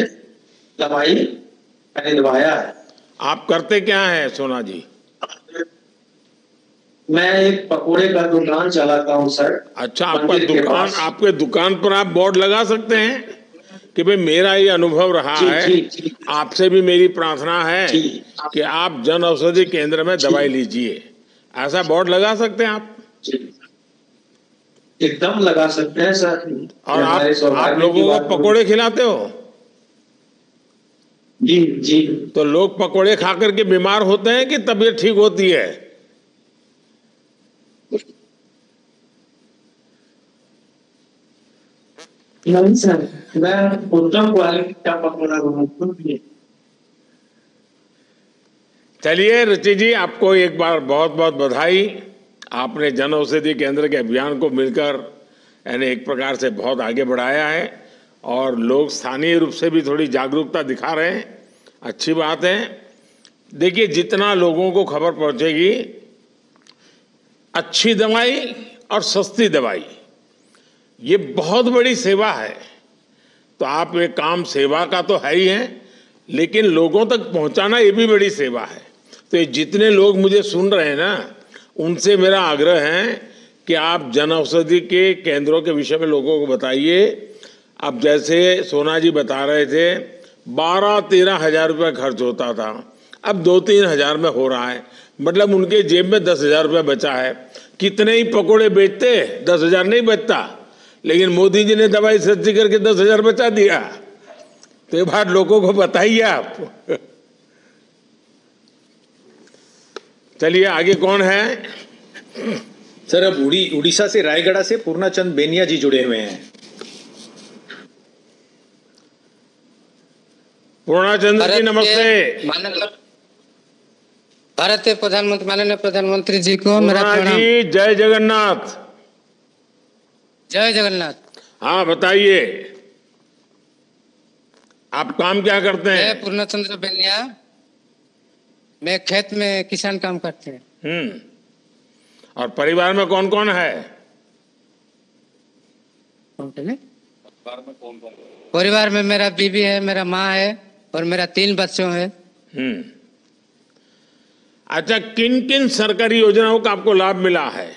Speaker 20: दवाई खरीदवाया है।
Speaker 15: आप करते क्या है सोना जी?
Speaker 20: मैं एक पकोड़े का दुकान चलाता हूँ सर।
Speaker 15: अच्छा, आपके दुकान पर आप बोर्ड लगा सकते हैं कि भाई मेरा ये अनुभव रहा है, आपसे भी मेरी प्रार्थना है कि आप जन औषधि केंद्र में दवाई लीजिए, ऐसा बोर्ड लगा सकते हैं आप?
Speaker 20: एकदम लगा सकते हैं सर।
Speaker 15: और आप लोगों को पकोड़े खिलाते हो?
Speaker 20: जी जी।
Speaker 15: तो लोग पकोड़े खा करके बीमार होते हैं कि तबीयत ठीक होती है?
Speaker 20: नहीं सर, मैं उत्तम क्वालिटी का पकोड़ा बनाता हूँ।
Speaker 15: चलिए रुचि जी, आपको एक बार बहुत बहुत बधाई। आपने जन औषधि केंद्र के अभियान को मिलकर यानी एक प्रकार से बहुत आगे बढ़ाया है और लोग स्थानीय रूप से भी थोड़ी जागरूकता दिखा रहे हैं, अच्छी बात है। देखिए, जितना लोगों को खबर पहुंचेगी, अच्छी दवाई और सस्ती दवाई, ये बहुत बड़ी सेवा है। तो आप एक काम सेवा का तो है ही है, लेकिन लोगों तक पहुंचाना ये भी बड़ी सेवा है। तो ये जितने लोग मुझे सुन रहे हैं ना, उनसे मेरा आग्रह है कि आप जन औषधि के केंद्रों के विषय में लोगों को बताइए। अब जैसे सोना जी बता रहे थे, 12-13 हज़ार रुपये खर्च होता था, अब 2-3 हज़ार में हो रहा है, मतलब उनके जेब में 10,000 रुपये बचा है। कितने ही पकोड़े बेचते, 10,000 नहीं बचता, लेकिन मोदी जी ने दवाई सस्ती करके 10,000 बचा दिया। तो ये बात लोगों को बताइए आप। चलिए आगे कौन है?
Speaker 2: सर, अब उड़ीसा से रायगढ़ से पूर्णाचंद बेनिया जी जुड़े हुए हैं।
Speaker 15: पूर्णाचंद जी नमस्ते।
Speaker 7: भारतीय प्रधानमंत्री, माननीय प्रधानमंत्री जी को मेरा प्रणाम।
Speaker 15: जय जगन्नाथ।
Speaker 7: जय जगन्नाथ।
Speaker 15: हाँ बताइए, आप काम क्या करते हैं?
Speaker 7: मैं पूर्णचंद्र बेनिया, मैं खेत में किसान काम करते हैं।
Speaker 15: और परिवार में कौन कौन है?
Speaker 7: परिवार में मेरा बीवी है, मेरा माँ है और मेरा 3 बच्चों है।
Speaker 15: अच्छा, किन किन सरकारी योजनाओं का आपको लाभ मिला है?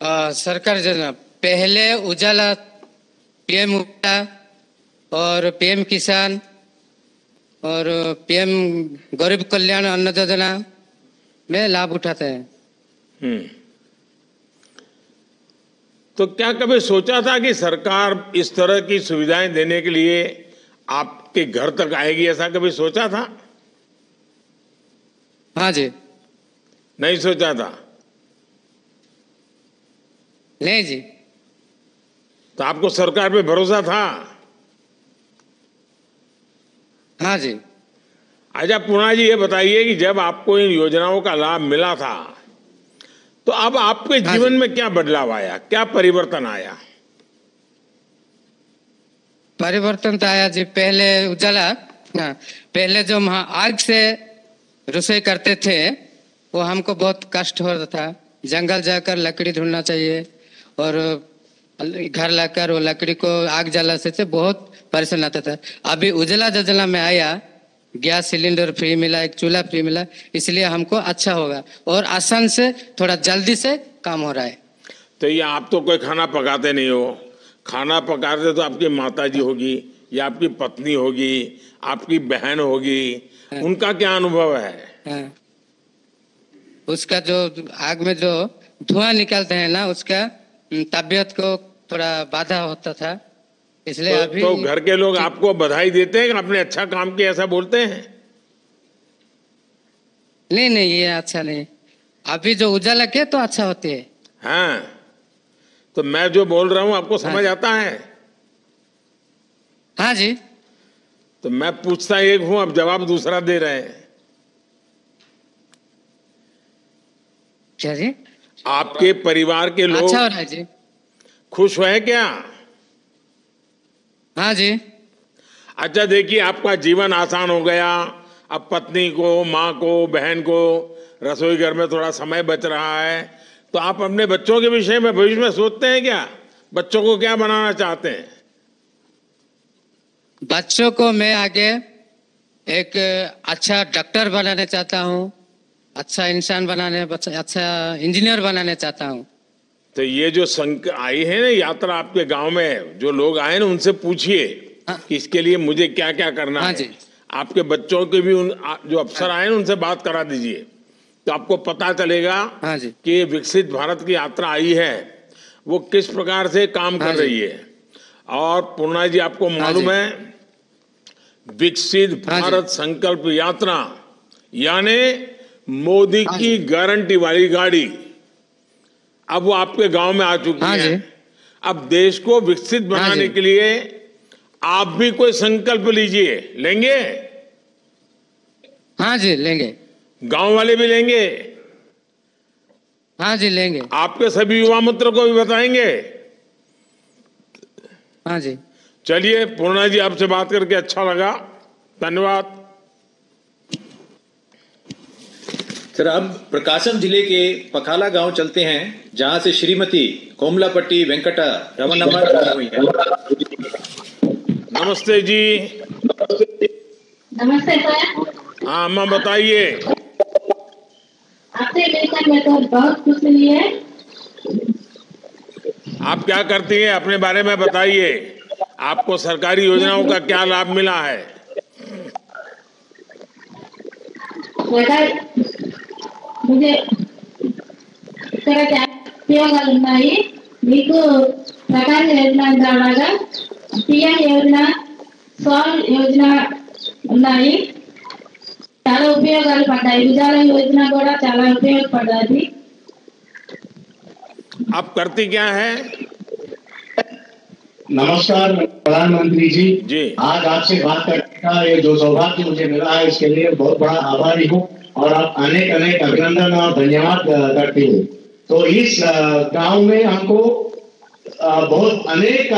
Speaker 7: सरकार योजना, पहले उजाला, पीएम उजाला और पीएम किसान और पीएम गरीब कल्याण अन्न योजना में लाभ उठाते हैं।
Speaker 15: तो क्या कभी सोचा था कि सरकार इस तरह की सुविधाएं देने के लिए आपके घर तक आएगी, ऐसा कभी सोचा था?
Speaker 7: हाँ जी।
Speaker 15: नहीं सोचा था?
Speaker 7: नहीं जी।
Speaker 15: तो आपको सरकार पे भरोसा था?
Speaker 7: हाँ जी।
Speaker 15: अच्छा पूर्णा जी, ये बताइए कि जब आपको इन योजनाओं का लाभ मिला था, तो अब आपके जीवन में क्या बदलाव आया, क्या परिवर्तन आया?
Speaker 7: परिवर्तन तो आया जी। पहले उजाला, पहले जो हम आग से रसोई करते थे, वो हमको बहुत कष्ट हो रहा था। जंगल जाकर लकड़ी ढूंढना चाहिए और घर लाकर वो लकड़ी को आग जलाने से बहुत परेशान आता था। अभी उजाला योजना में आया, गैस सिलेंडर फ्री मिला, एक चूल्हा फ्री मिला, इसलिए हमको अच्छा होगा और आसान से थोड़ा जल्दी से काम हो रहा है।
Speaker 15: तो ये आप तो कोई खाना पकाते नहीं हो, खाना पकाते तो आपकी माताजी होगी या आपकी पत्नी होगी, आपकी बहन होगी, उनका क्या अनुभव है?
Speaker 7: उसका जो आग में जो धुआं निकलते हैं ना, उसका तबीयत को थोड़ा बाधा होता था, इसलिए अभी
Speaker 15: तो घर के लोग आपको बधाई देते हैं कि आपने अच्छा काम किया, ऐसा बोलते हैं?
Speaker 7: नहीं नहीं, ये अच्छा नहीं। अभी जो उजाला के तो अच्छा होती है।
Speaker 15: हाँ, तो मैं जो बोल रहा हूँ आपको समझ आता है?
Speaker 7: हाँ जी।
Speaker 15: तो मैं पूछता एक हूँ, अब जवाब दूसरा दे रहे हैं।
Speaker 7: क्या जी?
Speaker 15: आपके परिवार के लोग
Speaker 7: अच्छा हो रहा है जी।
Speaker 15: खुश हुए क्या?
Speaker 7: हाँ जी।
Speaker 15: अच्छा देखिए, आपका जीवन आसान हो गया। अब पत्नी को, माँ को, बहन को रसोई घर में थोड़ा समय बच रहा है। तो आप अपने बच्चों के विषय में भविष्य में सोचते हैं क्या? बच्चों को क्या बनाना चाहते हैं?
Speaker 7: बच्चों को मैं आगे एक अच्छा डॉक्टर बनाना चाहता हूँ, अच्छा इंसान बनाने, अच्छा इंजीनियर बनाने चाहता हूँ।
Speaker 15: तो ये जो आई है ना यात्रा आपके गांव में, जो लोग आए ना उनसे पूछिए कि इसके लिए मुझे क्या क्या करना है। आपके बच्चों के भी जो अफसर आए ना उनसे बात करा दीजिए, तो आपको पता चलेगा कि विकसित भारत की यात्रा आई है वो किस प्रकार से काम कर रही है। और पूर्णा जी आपको मालूम है विकसित भारत संकल्प यात्रा यानी मोदी की गारंटी वाली गाड़ी अब वो आपके गांव में आ चुकी है। अब देश को विकसित बनाने के लिए आप भी कोई संकल्प लीजिए। लेंगे?
Speaker 7: हाँ जी लेंगे।
Speaker 15: गांव वाले भी लेंगे?
Speaker 7: हाँ जी लेंगे।
Speaker 15: आपके सभी युवा मित्र को भी बताएंगे?
Speaker 7: हाँ जी।
Speaker 15: चलिए पूर्णा जी आपसे बात करके अच्छा लगा, धन्यवाद।
Speaker 2: सर अब प्रकाशम जिले के पखाला गांव चलते हैं जहां से श्रीमती कोमलापट्टी वेंकटा रमनम्मा हुई है।
Speaker 15: नमस्ते जी।
Speaker 19: नमस्ते सर।
Speaker 15: हाँ अम्मा बताइए।
Speaker 19: आपसे मिलकर मैं तो बहुत खुश हुई है।
Speaker 15: आप क्या करती हैं अपने बारे में बताइए, आपको सरकारी योजनाओं का क्या लाभ मिला है?
Speaker 19: मुझे ఉపయోగాలు ఉన్నాయి మీకు ప్రకాశ యోజన ద్వారా పిఎం యోజన సౌర్ యోజన ఉన్నాయి చాలా ఉపయోగాలు పడ్డాయి ఉజాల యోజన కూడా చాలా ఉపయోగపడ్డది।
Speaker 15: आप करती क्या है?
Speaker 18: नमस्कार प्रधानमंत्री जी, आज आपसे बात करने का ये जो सौभाग्य मुझे मिला है इसके लिए बहुत बड़ा आभारी हूँ और आप अनेक अनेक अभिनंदन और धन्यवाद करती हूँ। तो इस गांव में हमको बहुत अनेक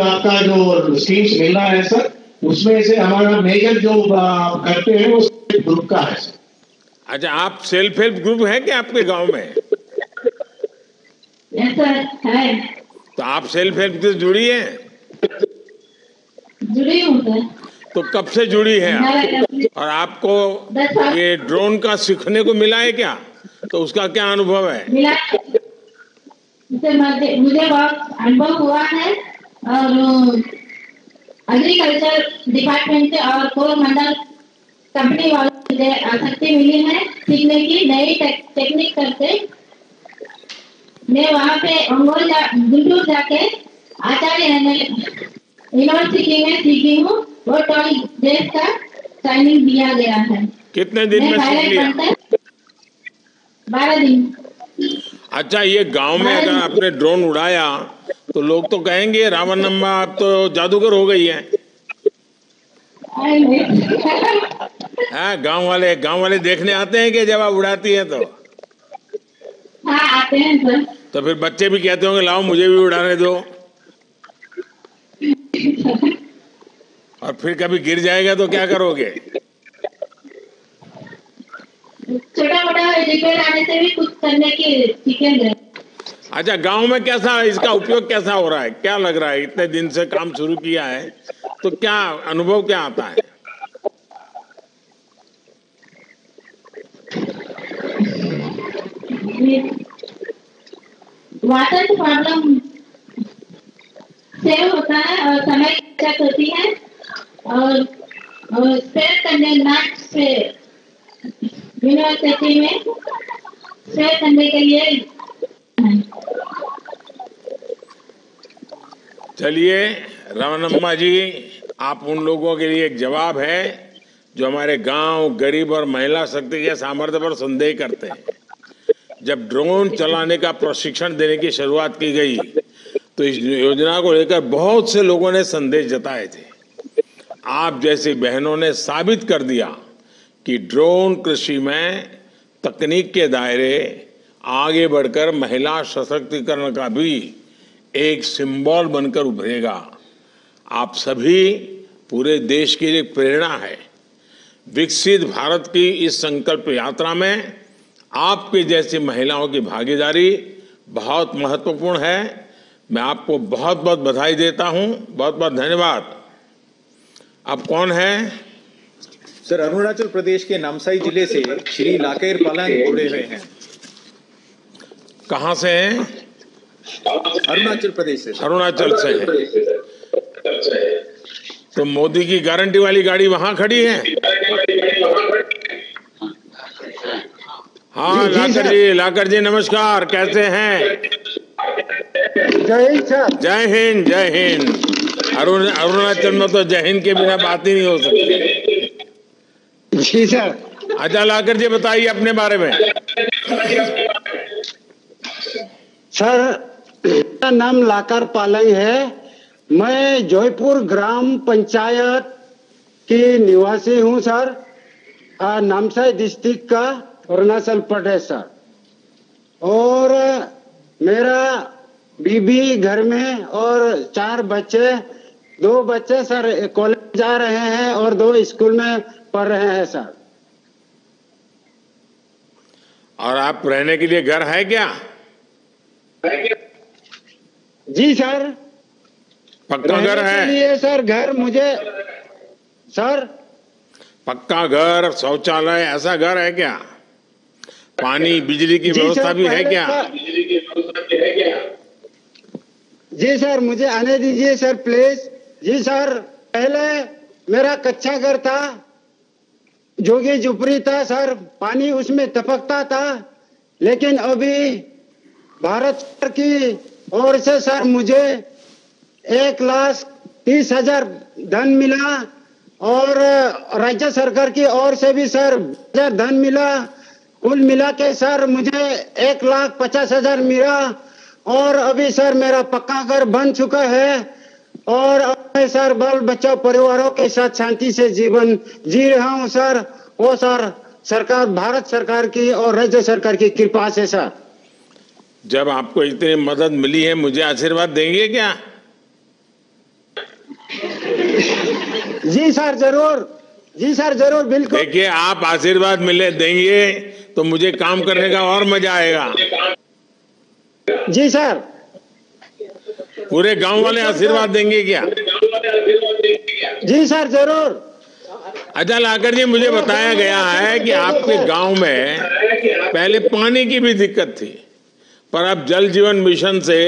Speaker 18: आपका जो स्कीम्स मिल रहा है सर, उसमें से हमारा मेजर जो करते हैं वो ग्रुप का है सर।
Speaker 15: अच्छा आप सेल्फ हेल्प ग्रुप है क्या आपके गांव में?
Speaker 19: यस सर है।
Speaker 15: तो आप सेल्फ हेल्प से जुड़ी है?
Speaker 19: जुड़ी हूँ सर।
Speaker 15: तो कब से जुड़ी है आप? और आपको ये ड्रोन का सीखने को मिला है क्या? तो उसका क्या अनुभव है?
Speaker 19: मिला मुझे बहुत अनुभव हुआ है और एग्रीकल्चर डिपार्टमेंट से और कोरोमंडल कंपनी वालों से आसक्ति मिली है सीखने की नई टेक्निक करके। मैं वहाँ पे गुंटूर जाके आचार्य यूनिवर्सिटी में सीखी हूँ। वो टोल देश का ट्रेनिंग दिया गया है।
Speaker 15: कितने दिन में सीख लिया?
Speaker 19: 12 दिन।
Speaker 15: अच्छा ये गांव में अगर आपने ड्रोन उड़ाया तो लोग तो कहेंगे रावणम्मा आप तो जादूगर हो गई है। हाँ गांव वाले देखने आते हैं कि जब आप उड़ाती हैं तो?
Speaker 19: हाँ आते हैं सर।
Speaker 15: तो फिर बच्चे भी कहते होंगे लाओ मुझे भी उड़ाने दो। और फिर कभी गिर जाएगा तो क्या करोगे?
Speaker 19: छोटा मोटा रिपेयर आने से भी कुछ करने की सीखेंगे।
Speaker 15: अच्छा गांव में कैसा इसका उपयोग कैसा हो रहा है, क्या लग रहा है? इतने दिन से काम शुरू किया है तो क्या अनुभव क्या आता है?
Speaker 19: वाटर की प्रॉब्लम सेव होता है और समय की बचत होती है और स्पेयर करने से यूनिवर्सिटी में स्पेयर करने के लिए।
Speaker 15: चलिए रमनम्मा जी आप उन लोगों के लिए एक जवाब है जो हमारे गांव गरीब और महिला शक्ति के सामर्थ्य पर संदेह करते हैं। जब ड्रोन चलाने का प्रशिक्षण देने की शुरुआत की गई तो इस योजना को लेकर बहुत से लोगों ने संदेह जताए थे। आप जैसी बहनों ने साबित कर दिया कि ड्रोन कृषि में तकनीक के दायरे आगे बढ़कर महिला सशक्तिकरण का भी एक सिंबल बनकर उभरेगा। आप सभी पूरे देश के लिए प्रेरणा है। विकसित भारत की इस संकल्प यात्रा में आपके जैसी महिलाओं की भागीदारी बहुत महत्वपूर्ण है। मैं आपको बहुत बहुत बधाई देता हूं, बहुत बहुत धन्यवाद। अब कौन है?
Speaker 2: सर, अरुणाचल प्रदेश के नामसाई जिले से श्री लाकेर पालंग जुड़े हुए हैं।
Speaker 15: कहाँ से हैं?
Speaker 2: अरुणाचल प्रदेश से।
Speaker 15: अरुणाचल से है। तो मोदी की गारंटी वाली गाड़ी वहां खड़ी है? हाँ, लाकर जी नमस्कार, कैसे हैं?
Speaker 21: जय हिंद सर।
Speaker 15: जय हिंद, जय हिंद। अरुणाचल में तो जय हिंद के बिना बात ही नहीं हो सकती।
Speaker 21: जी सर।
Speaker 15: अच्छा लाकर जी बताइए अपने बारे में।
Speaker 21: सर, मेरा नाम लाकर पालंग है। मैं जयपुर ग्राम पंचायत की निवासी हूँ सर, नामसाई डिस्ट्रिक्ट का, अरुणाचल प्रदेश सर। और मेरा बीबी घर में और 4 बच्चे, 2 बच्चे सर कॉलेज जा रहे हैं और 2 स्कूल में पढ़ रहे हैं सर।
Speaker 15: और आप रहने के लिए घर है क्या?
Speaker 21: जी सर।
Speaker 15: पक्का घर है?
Speaker 21: लिए सर घर मुझे सर।
Speaker 15: पक्का घर, शौचालय, ऐसा घर है क्या? पानी बिजली की व्यवस्था भी है क्या?
Speaker 21: जी सर, मुझे आने दीजिए सर प्लीज। जी सर, पहले मेरा कच्चा घर था, जोगी झुपड़ी था सर, पानी उसमें टपकता था। लेकिन अभी भारत सरकार की ओर से सर मुझे 1,30,000 धन मिला और राज्य सरकार की ओर से भी सर धन मिला। कुल मिला के सर मुझे 1,50,000 मिला। और अभी सर मेरा पक्का घर बन चुका है और अब मैं सर बाल बच्चा परिवारों के साथ शांति से जीवन जी रहा हूँ सर। वो सर सरकार, भारत सरकार की और राज्य सरकार की कृपा से सर।
Speaker 15: जब आपको इतनी मदद मिली है, मुझे आशीर्वाद देंगे क्या?
Speaker 21: जी सर जरूर, जी सर जरूर, बिल्कुल।
Speaker 15: देखिए, आप आशीर्वाद मिले देंगे तो मुझे काम करने का और मजा आएगा।
Speaker 21: जी सर।
Speaker 15: पूरे गांव वाले आशीर्वाद देंगे क्या?
Speaker 21: जी सर जरूर।
Speaker 15: अच्छा लाकर जी, मुझे बताया गया है कि आपके गांव में पहले पानी की भी दिक्कत थी, पर अब जल जीवन मिशन से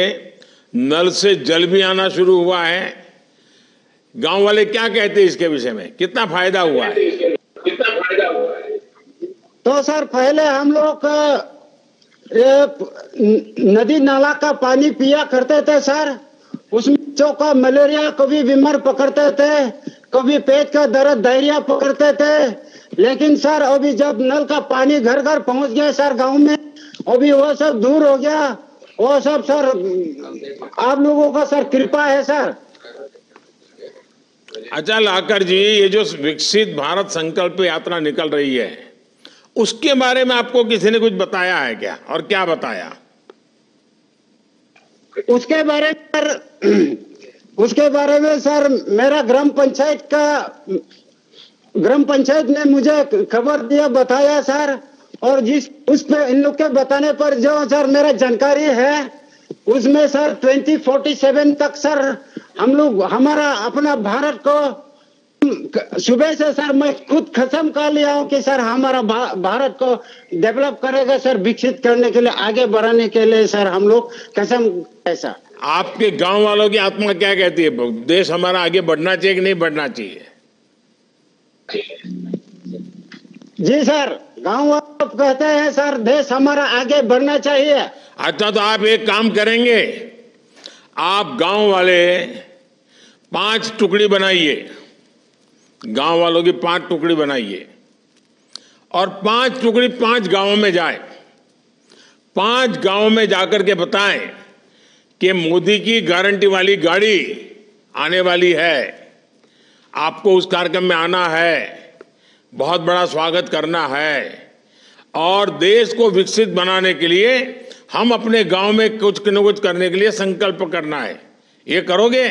Speaker 15: नल से जल भी आना शुरू हुआ है। गांव वाले क्या कहते हैं इसके विषय में? कितना फायदा हुआ है?
Speaker 21: तो सर पहले हम लोग नदी नाला का पानी पिया करते थे सर। उसमें बच्चों का मलेरिया, कभी बीमार पकड़ते थे, कभी पेट का दर्द, डायरिया पकड़ते थे। लेकिन सर अभी जब नल का पानी घर घर पहुंच गया सर गांव में, अभी वो सब दूर हो गया। वो सब सर आप लोगों का सर कृपा है सर।
Speaker 15: अच्छा लाकर जी, ये जो विकसित भारत संकल्प यात्रा निकल रही है, उसके बारे में आपको किसी ने कुछ बताया है क्या, और क्या बताया?
Speaker 21: उसके बारे में सर मेरा ग्राम पंचायत ने मुझे खबर दिया, बताया सर। और जिस उस पे इन लोग के बताने पर जो सर मेरा जानकारी है, उसमें सर 2047 तक सर हम लोग हमारा अपना भारत को, सुबह से सर मैं खुद कसम कर लिया हूँ कि सर हमारा भारत को डेवलप करेगा सर, विकसित करने के लिए, आगे बढ़ाने के लिए सर हम लोग कसम है सर।
Speaker 15: आपके गांव वालों की आत्मा क्या कहती है? देश हमारा आगे बढ़ना चाहिए कि नहीं बढ़ना चाहिए?
Speaker 21: जी सर, गांव वाले कहते हैं सर देश हमारा आगे बढ़ना चाहिए।
Speaker 15: अच्छा, तो आप एक काम करेंगे, आप गांव वाले 5 टुकड़ी बनाइए, गांव वालों की 5 टुकड़ी बनाइए और 5 टुकड़ी 5 गांवों में जाए, 5 गांवों में जाकर के बताएं कि मोदी की गारंटी वाली गाड़ी आने वाली है, आपको उस कार्यक्रम में आना है, बहुत बड़ा स्वागत करना है और देश को विकसित बनाने के लिए हम अपने गांव में कुछ न कुछ करने के लिए संकल्प करना है। ये करोगे?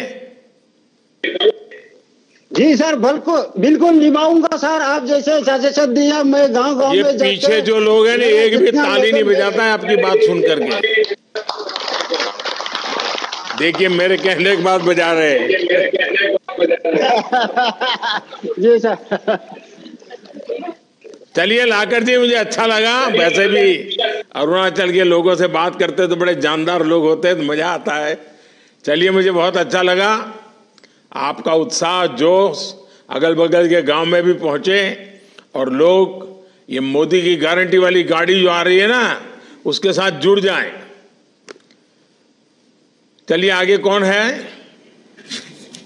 Speaker 21: जी सर, बिल्कुल निभाऊंगा सर। आप जैसे सजेशन दिया, मैं गांव
Speaker 15: ये
Speaker 21: में
Speaker 15: पीछे जो लोग हैं ना, एक भी ताली नहीं बजाता है आपकी बात सुन करके। देखिए, मेरे कहने के बाद बजा रहे हैं।
Speaker 21: जी सर।
Speaker 15: चलिए लाकर जी, मुझे अच्छा लगा। वैसे भी अरुणाचल के लोगों से बात करते तो बड़े जानदार लोग होते हैं, तो मजा आता है। चलिए, मुझे बहुत अच्छा लगा आपका उत्साह, जोश अगल बगल के गांव में भी पहुंचे और लोग ये मोदी की गारंटी वाली गाड़ी जो आ रही है ना, उसके साथ जुड़ जाएं। चलिए आगे कौन है?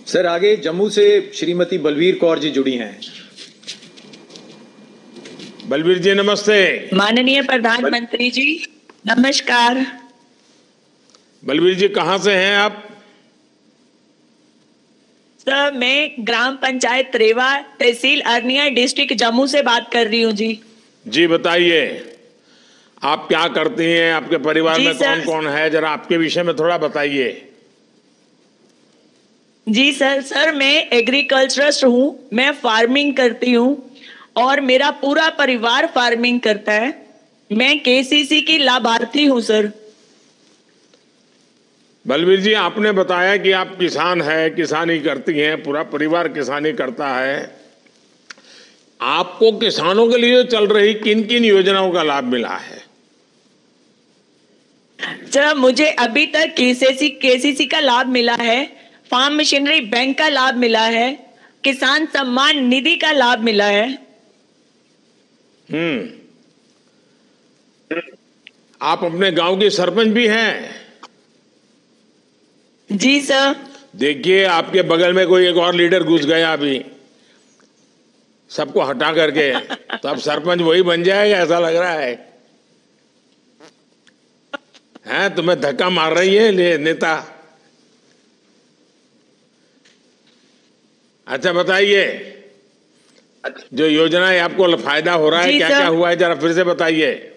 Speaker 2: सर आगे जम्मू से श्रीमती बलवीर कौर जी जुड़ी हैं।
Speaker 15: बलवीर जी नमस्ते।
Speaker 5: माननीय प्रधानमंत्री जी नमस्कार।
Speaker 15: बलवीर जी कहाँ से हैं आप?
Speaker 5: सर मैं ग्राम पंचायत त्रेवा, तहसील अरनिया, डिस्ट्रिक्ट जम्मू से बात कर रही हूँ जी।
Speaker 15: जी बताइए, आप क्या करती हैं, आपके परिवार में कौन कौन है, जरा आपके विषय में थोड़ा बताइए।
Speaker 5: जी सर मैं एग्रीकल्चरिस्ट हूँ, मैं फार्मिंग करती हूँ और मेरा पूरा परिवार फार्मिंग करता है। मैं केसीसी की लाभार्थी हूँ सर।
Speaker 15: बलवीर जी, आपने बताया कि आप किसान हैं, किसानी करती हैं, पूरा परिवार किसानी करता है। आपको किसानों के लिए चल रही किन किन योजनाओं का लाभ मिला है?
Speaker 5: सर मुझे अभी तक केसीसी का लाभ मिला है, फार्म मशीनरी बैंक का लाभ मिला है, किसान सम्मान निधि का लाभ मिला है।
Speaker 15: आप अपने गांव के सरपंच भी हैं?
Speaker 5: जी सर।
Speaker 15: देखिए, आपके बगल में कोई एक और लीडर घुस गया अभी, सबको हटा करके, तो अब सरपंच वही बन जाएगा ऐसा लग रहा है। हैं, तुम्हें धक्का मार रही है नेता। अच्छा बताइए, जो योजनाएं आपको फायदा हो रहा है, क्या क्या हुआ है, जरा फिर से बताइए।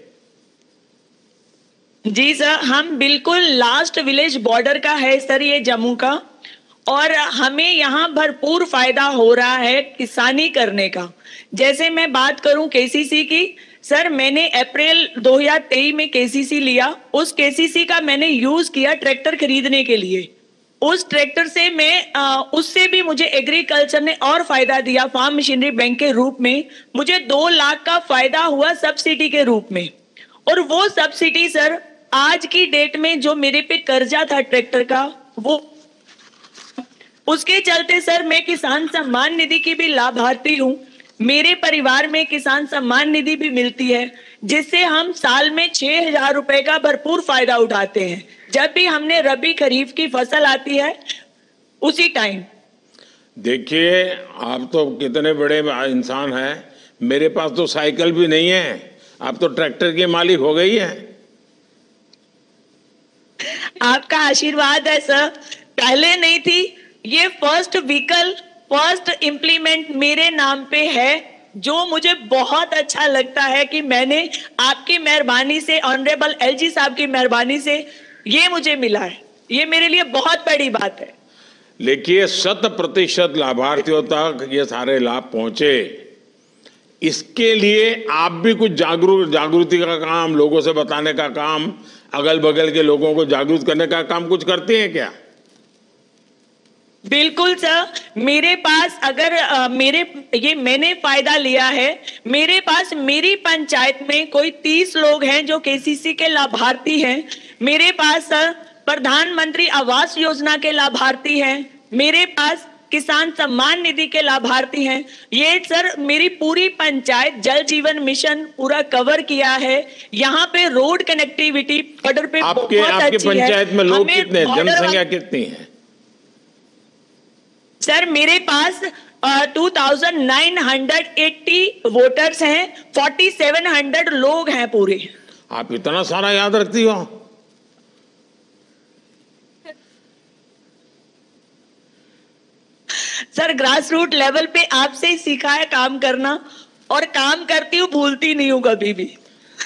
Speaker 5: जी सर, हम बिल्कुल लास्ट विलेज बॉर्डर का है सर ये जम्मू का, और हमें यहाँ भरपूर फायदा हो रहा है किसानी करने का। जैसे मैं बात करूं केसीसी की, सर मैंने अप्रैल 2023 में केसीसी लिया। उस केसीसी का मैंने यूज किया ट्रैक्टर खरीदने के लिए। उस ट्रैक्टर से उससे भी मुझे एग्रीकल्चर ने और फायदा दिया फार्म मशीनरी बैंक के रूप में। मुझे 2 लाख का फायदा हुआ सब्सिडी के रूप में। और वो सब्सिडी सर आज की डेट में जो मेरे पे कर्जा था ट्रैक्टर का, वो उसके चलते सर मैं किसान सम्मान निधि की भी लाभार्थी हूँ। मेरे परिवार में किसान सम्मान निधि भी मिलती है, जिससे हम साल में 6,000 रुपए का भरपूर फायदा उठाते हैं जब भी हमने रबी खरीफ की फसल आती है उसी टाइम।
Speaker 15: देखिए, आप तो कितने बड़े इंसान हैं, मेरे पास तो साइकिल भी नहीं है, आप तो ट्रैक्टर के मालिक हो गई है।
Speaker 5: आपका आशीर्वाद है सर, पहले नहीं थी। ये फर्स्ट व्हीकल, फर्स्ट इम्प्लीमेंट मेरे नाम पे है, जो मुझे बहुत अच्छा लगता है कि मैंने आपकी मेहरबानी से, ऑनरेबल एलजी साहब की मेहरबानी से ये मुझे मिला है। ये मेरे लिए बहुत बड़ी बात है।
Speaker 15: देखिए, 100% लाभार्थियों तक ये सारे लाभ पहुंचे, इसके लिए आप भी कुछ जागृति का काम, लोगों से बताने का काम, अगल बगल के लोगों को जागरूक करने का काम कुछ करते हैं क्या?
Speaker 5: बिल्कुल सर, मेरे पास अगर मैंने फायदा लिया है, मेरे पास मेरी पंचायत में कोई 30 लोग हैं जो केसीसी के लाभार्थी हैं। मेरे पास सर प्रधानमंत्री आवास योजना के लाभार्थी हैं, मेरे पास किसान सम्मान निधि के लाभार्थी हैं। ये सर मेरी पूरी पंचायत जल जीवन मिशन पूरा कवर किया है। यहाँ पे रोड कनेक्टिविटी बॉर्डर पे
Speaker 15: आपके पंचायत में लोग कितने, जनसंख्या कितनी है?
Speaker 5: सर मेरे पास 2980 वोटर्स हैं, 4700 लोग हैं पूरे।
Speaker 15: आप इतना सारा याद रखती हो?
Speaker 5: सर ग्रास रूट लेवल पे आपसे ही सीखा है काम करना, और काम करती हूँ, भूलती नहीं हूँ कभी भी।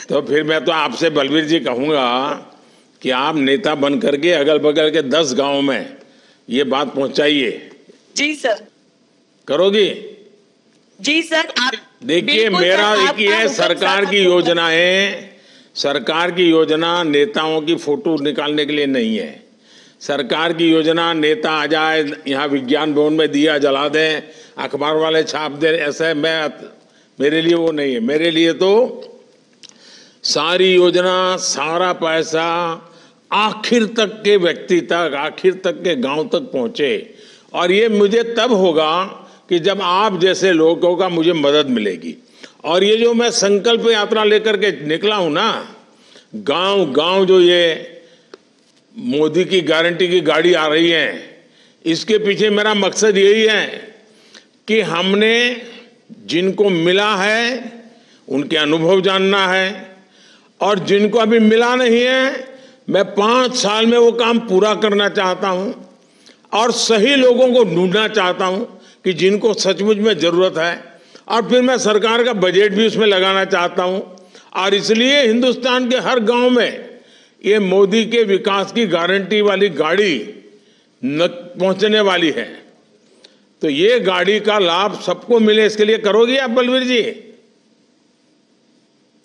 Speaker 15: तो फिर मैं तो आपसे बलवीर जी कहूंगा कि आप नेता बन करके अगल बगल के 10 गांव में ये बात पहुंचाइए।
Speaker 5: जी सर।
Speaker 15: करोगी?
Speaker 5: जी सर। आप
Speaker 15: देखिए, मेरा एक ही है, सरकार की योजना नेताओं की फोटो निकालने के लिए नहीं है। सरकार की योजना नेता आ जाए, यहाँ विज्ञान भवन में दिया जला दें, अखबार वाले छाप दें, ऐसे मेरे लिए वो नहीं है। मेरे लिए तो सारी योजना, सारा पैसा आखिर तक के व्यक्ति तक, आखिर तक के गांव तक पहुंचे। और ये मुझे तब होगा कि जब आप जैसे लोगों का मुझे मदद मिलेगी। और ये जो मैं संकल्प यात्रा लेकर के निकला हूं ना, गांव गांव जो ये मोदी की गारंटी की गाड़ी आ रही है, इसके पीछे मेरा मकसद यही है कि हमने जिनको मिला है उनके अनुभव जानना है, और जिनको अभी मिला नहीं है मैं 5 साल में वो काम पूरा करना चाहता हूं और सही लोगों को ढूंढना चाहता हूं कि जिनको सचमुच में जरूरत है, और फिर मैं सरकार का बजट भी उसमें लगाना चाहता हूं। और इसलिए हिंदुस्तान के हर गांव में ये मोदी के विकास की गारंटी वाली गाड़ी पहुंचने वाली है। तो ये गाड़ी का लाभ सबको मिले, इसके लिए करोगे आप बलवीर जी?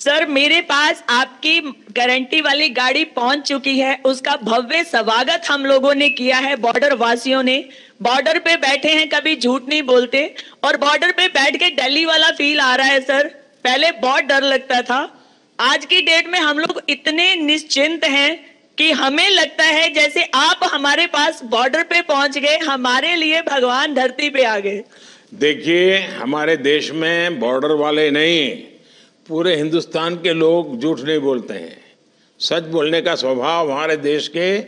Speaker 5: सर, मेरे पास आपकी गारंटी वाली गाड़ी पहुंच चुकी है। उसका भव्य स्वागत हम लोगों ने किया है, बॉर्डर वासियों ने। बॉर्डर पे बैठे हैं, कभी झूठ नहीं बोलते, और बॉर्डर पे बैठ के दिल्ली वाला फील आ रहा है सर। पहले बहुत डर लगता था, आज की डेट में हम लोग इतने निश्चिंत हैं कि हमें लगता है जैसे आप हमारे पास बॉर्डर पे पहुंच गए, हमारे लिए भगवान धरती पे आ गए।
Speaker 15: देखिए, हमारे देश में बॉर्डर वाले नहीं, पूरे हिंदुस्तान के लोग झूठ नहीं बोलते हैं। सच बोलने का स्वभाव हमारे देश के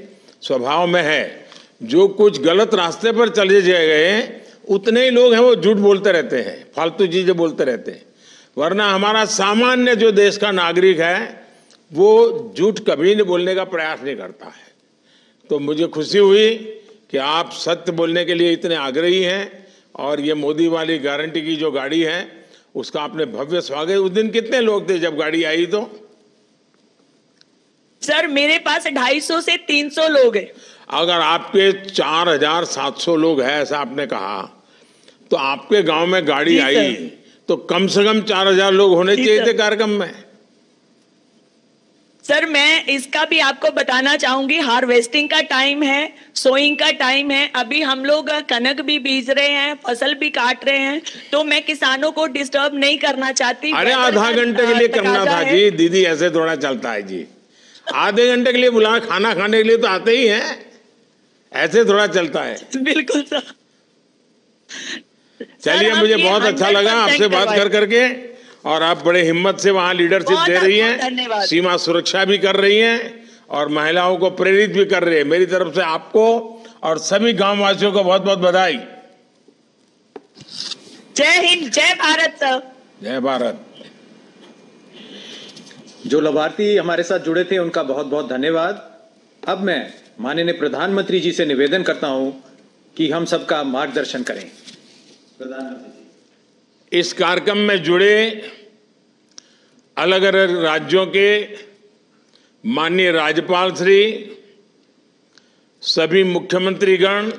Speaker 15: स्वभाव में है। जो कुछ गलत रास्ते पर चले गए उतने ही लोग हैं वो झूठ बोलते रहते हैं, फालतू चीजें बोलते रहते हैं। वरना हमारा सामान्य जो देश का नागरिक है वो झूठ कभी नहीं बोलने का प्रयास नहीं करता है। तो मुझे खुशी हुई कि आप सत्य बोलने के लिए इतने आग्रही हैं, और ये मोदी वाली गारंटी की जो गाड़ी है उसका आपने भव्य स्वागत। उस दिन कितने लोग थे जब गाड़ी आई? तो
Speaker 5: सर, मेरे पास 250 से 300 लोग हैं।
Speaker 15: अगर आपके 4700 लोग हैं, ऐसा आपने कहा, तो आपके गांव में गाड़ी आई तो कम से कम 4000 लोग होने चाहिए थे कार्यक्रम में।
Speaker 5: सर, मैं इसका भी आपको बताना चाहूंगी, हार्वेस्टिंग का टाइम है, सोइंग का टाइम है। अभी हम लोग कनक भी बीज रहे हैं, फसल भी काट रहे हैं, तो मैं किसानों को डिस्टर्ब नहीं करना चाहती।
Speaker 15: अरे आधा घंटे के लिए करना था जी, दीदी ऐसे थोड़ा चलता है जी। आधे घंटे के लिए बुला, खाना खाने के लिए तो आते ही हैं, ऐसे थोड़ा चलता है।
Speaker 5: बिल्कुल सर।
Speaker 15: चलिए, मुझे बहुत अच्छा लगा आपसे बात कर करके, और आप बड़े हिम्मत से वहां लीडरशिप दे रही हैं, सीमा सुरक्षा भी कर रही हैं और महिलाओं को प्रेरित भी कर रही है। मेरी तरफ से आपको और सभी गांव वासियों को बहुत बहुत बधाई।
Speaker 5: जय हिंद, जय भारत सर।
Speaker 15: जय भारत।
Speaker 2: जो लाभार्थी हमारे साथ जुड़े थे उनका बहुत बहुत धन्यवाद। अब मैं माननीय प्रधानमंत्री जी से निवेदन करता हूं कि हम सबका मार्गदर्शन करें। प्रधानमंत्री जी।
Speaker 15: इस कार्यक्रम में जुड़े अलग अलग राज्यों के माननीय राज्यपाल श्री, सभी मुख्यमंत्रीगण,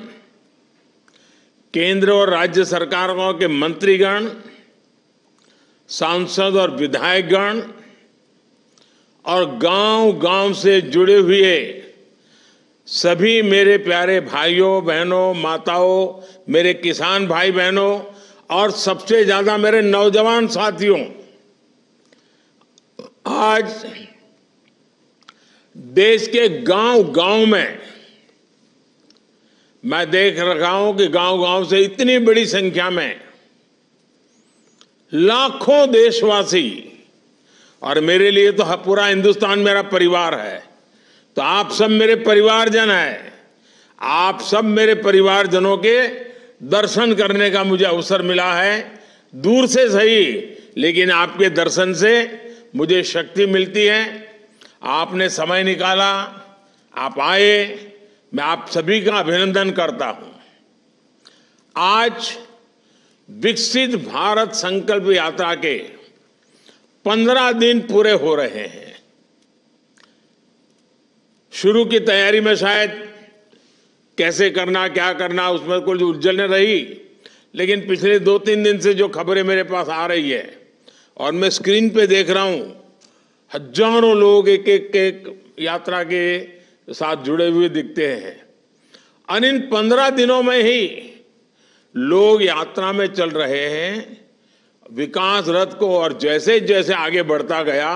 Speaker 15: केंद्र और राज्य सरकारों के मंत्रीगण, सांसद और विधायकगण, और गांव-गांव से जुड़े हुए सभी मेरे प्यारे भाइयों बहनों, माताओं, मेरे किसान भाई बहनों, और सबसे ज्यादा मेरे नौजवान साथियों, आज देश के गांव-गांव में मैं देख रहा हूं कि गांव-गांव से इतनी बड़ी संख्या में लाखों देशवासी, और मेरे लिए तो पूरा हिंदुस्तान मेरा परिवार है, तो आप सब मेरे परिवारजन हैं। आप सब मेरे परिवारजनों के दर्शन करने का मुझे अवसर मिला है, दूर से सही, लेकिन आपके दर्शन से मुझे शक्ति मिलती है। आपने समय निकाला, आप आए, मैं आप सभी का अभिनंदन करता हूं। आज विकसित भारत संकल्प यात्रा के 15 दिन पूरे हो रहे हैं। शुरू की तैयारी में शायद कैसे करना, क्या करना, उसमें कुछ उलझन रही, लेकिन पिछले 2-3 दिन से जो खबरें मेरे पास आ रही है और मैं स्क्रीन पे देख रहा हूं, हजारों लोग एक यात्रा के साथ जुड़े हुए दिखते हैं। और इन 15 दिनों में ही लोग यात्रा में चल रहे हैं, विकास रथ को और जैसे जैसे आगे बढ़ता गया,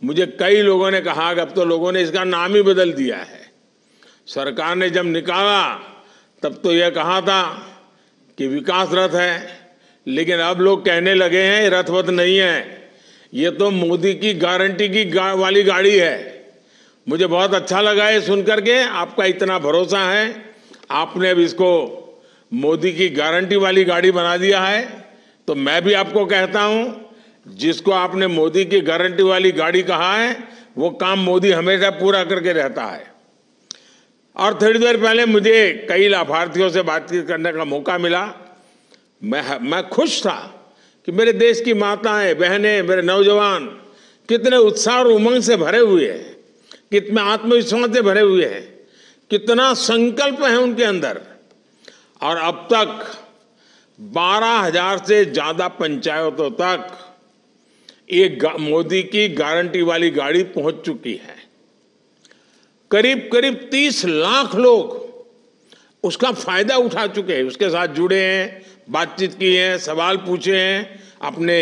Speaker 15: मुझे कई लोगों ने कहा कि अब तो लोगों ने इसका नाम ही बदल दिया है। सरकार ने जब निकाला तब तो यह कहा था कि विकास रथ है, लेकिन अब लोग कहने लगे हैं ये रथवत नहीं है, ये तो मोदी की गारंटी की वाली गाड़ी है। मुझे बहुत अच्छा लगा ये सुनकर के, आपका इतना भरोसा है, आपने अब इसको मोदी की गारंटी वाली गाड़ी बना दिया है। तो मैं भी आपको कहता हूं, जिसको आपने मोदी की गारंटी वाली गाड़ी कहा है वो काम मोदी हमेशा पूरा करके रहता है। और थोड़ी देर पहले मुझे कई लाभार्थियों से बातचीत करने का मौका मिला। मैं खुश था कि मेरे देश की माताएं, बहनें, मेरे नौजवान कितने उत्साह और उमंग से भरे हुए हैं, कितने आत्मविश्वास से भरे हुए हैं, कितना संकल्प है उनके अंदर। और अब तक 12,000 से ज्यादा पंचायतों तक एक मोदी की गारंटी वाली गाड़ी पहुंच चुकी है। करीब करीब 30 लाख लोग उसका फायदा उठा चुके हैं, उसके साथ जुड़े हैं, बातचीत की है, सवाल पूछे हैं, अपने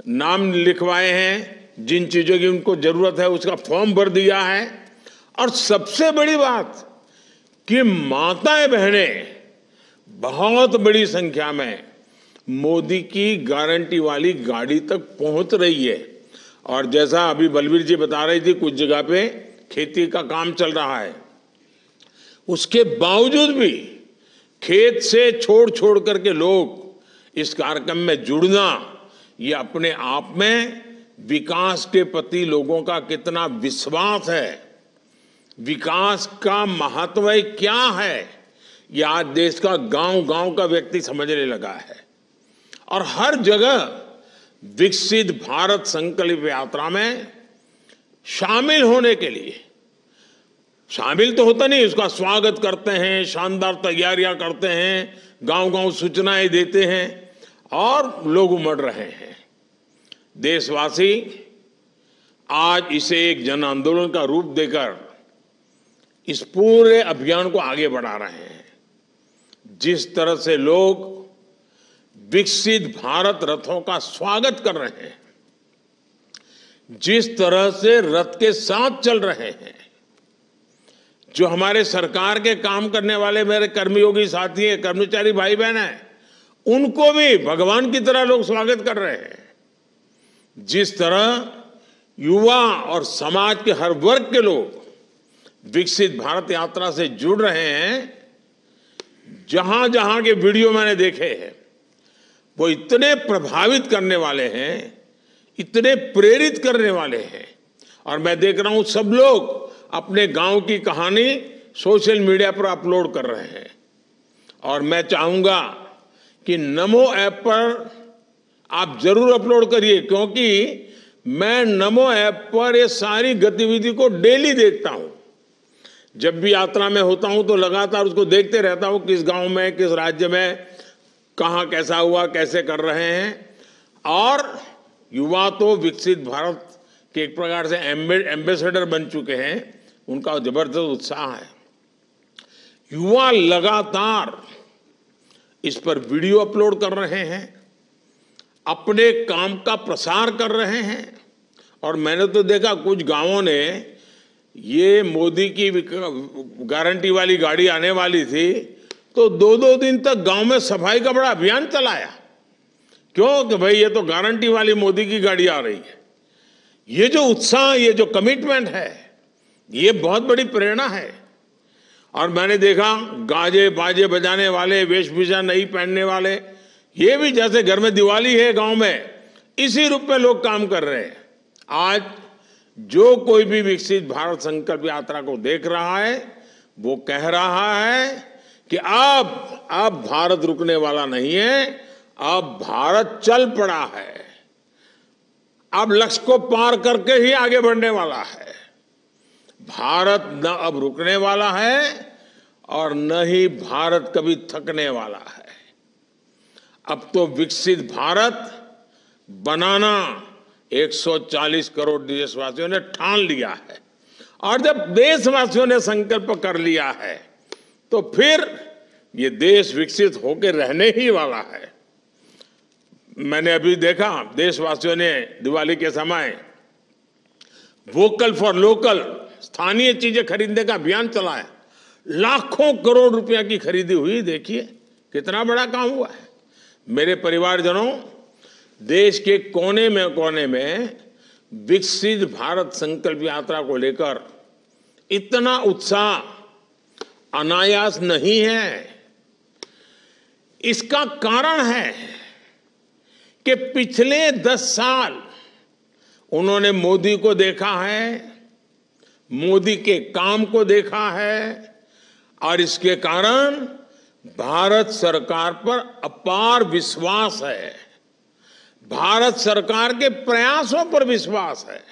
Speaker 15: नाम लिखवाए हैं, जिन चीजों की उनको जरूरत है उसका फॉर्म भर दिया है। और सबसे बड़ी बात कि माताएं बहनें बहुत बड़ी संख्या में मोदी की गारंटी वाली गाड़ी तक पहुंच रही है। और जैसा अभी बलबीर जी बता रही थी, कुछ जगह पे खेती का काम चल रहा है, उसके बावजूद भी खेत से छोड़ करके लोग इस कार्यक्रम में जुड़ना, ये अपने आप में विकास के प्रति लोगों का कितना विश्वास है, विकास का महत्व क्या है, ये आज देश का गांव-गांव का व्यक्ति समझने लगा है। और हर जगह विकसित भारत संकल्प यात्रा में शामिल होने के लिए, शामिल तो होता नहीं, उसका स्वागत करते हैं, शानदार तैयारियां करते हैं, गांव-गांव सूचनाएं देते हैं और लोग उमड़ रहे हैं। देशवासी आज इसे एक जन आंदोलन का रूप देकर इस पूरे अभियान को आगे बढ़ा रहे हैं। जिस तरह से लोग विकसित भारत रथों का स्वागत कर रहे हैं, जिस तरह से रथ के साथ चल रहे हैं, जो हमारे सरकार के काम करने वाले मेरे कर्मयोगी साथी हैं, कर्मचारी भाई बहन हैं, उनको भी भगवान की तरह लोग स्वागत कर रहे हैं। जिस तरह युवा और समाज के हर वर्ग के लोग विकसित भारत यात्रा से जुड़ रहे हैं, जहां जहां के वीडियो मैंने देखे हैं वो इतने प्रभावित करने वाले हैं, इतने प्रेरित करने वाले हैं। और मैं देख रहा हूं सब लोग अपने गांव की कहानी सोशल मीडिया पर अपलोड कर रहे हैं। और मैं चाहूंगा कि नमो ऐप पर आप जरूर अपलोड करिए, क्योंकि मैं नमो ऐप पर ये सारी गतिविधि को डेली देखता हूं। जब भी यात्रा में होता हूं तो लगातार उसको देखते रहता हूं, किस गांव में, किस राज्य में, कहां कैसा हुआ, कैसे कर रहे हैं। और युवा तो विकसित भारत के एक प्रकार से एम्बेसडर बन चुके हैं, उनका जबरदस्त उत्साह है। युवा लगातार इस पर वीडियो अपलोड कर रहे हैं, अपने काम का प्रसार कर रहे हैं। और मैंने तो देखा कुछ गांवों ने, ये मोदी की गारंटी वाली गाड़ी आने वाली थी तो 2-2 दिन तक गांव में सफाई का बड़ा अभियान चलाया। क्यों? कि भाई ये तो गारंटी वाली मोदी की गाड़ी आ रही है। ये जो उत्साह, ये जो कमिटमेंट है, ये बहुत बड़ी प्रेरणा है। और मैंने देखा गाजे बाजे बजाने वाले, वेशभूषा नहीं पहनने वाले, ये भी जैसे घर में दिवाली है गांव में, इसी रूप में लोग काम कर रहे हैं। आज जो कोई भी विकसित भारत संकल्प यात्रा को देख रहा है वो कह रहा है कि अब भारत रुकने वाला नहीं है, अब भारत चल पड़ा है, अब लक्ष्य को पार करके ही आगे बढ़ने वाला है। भारत न अब रुकने वाला है और न ही भारत कभी थकने वाला है। अब तो विकसित भारत बनाना 140 करोड़ देशवासियों ने ठान लिया है। और जब देशवासियों ने संकल्प कर लिया है तो फिर ये देश विकसित होकर रहने ही वाला है। मैंने अभी देखा देशवासियों ने दिवाली के समय वोकल फॉर लोकल, स्थानीय चीजें खरीदने का अभियान चलाया। लाखों करोड़ रुपया की खरीदी हुई। देखिए कितना बड़ा काम हुआ है। मेरे परिवारजनों, देश के कोने में विकसित भारत संकल्प यात्रा को लेकर इतना उत्साह अनायास नहीं है। इसका कारण है कि पिछले 10 साल उन्होंने मोदी को देखा है, मोदी के काम को देखा है, और इसके कारण भारत सरकार पर अपार विश्वास है, भारत सरकार के प्रयासों पर विश्वास है।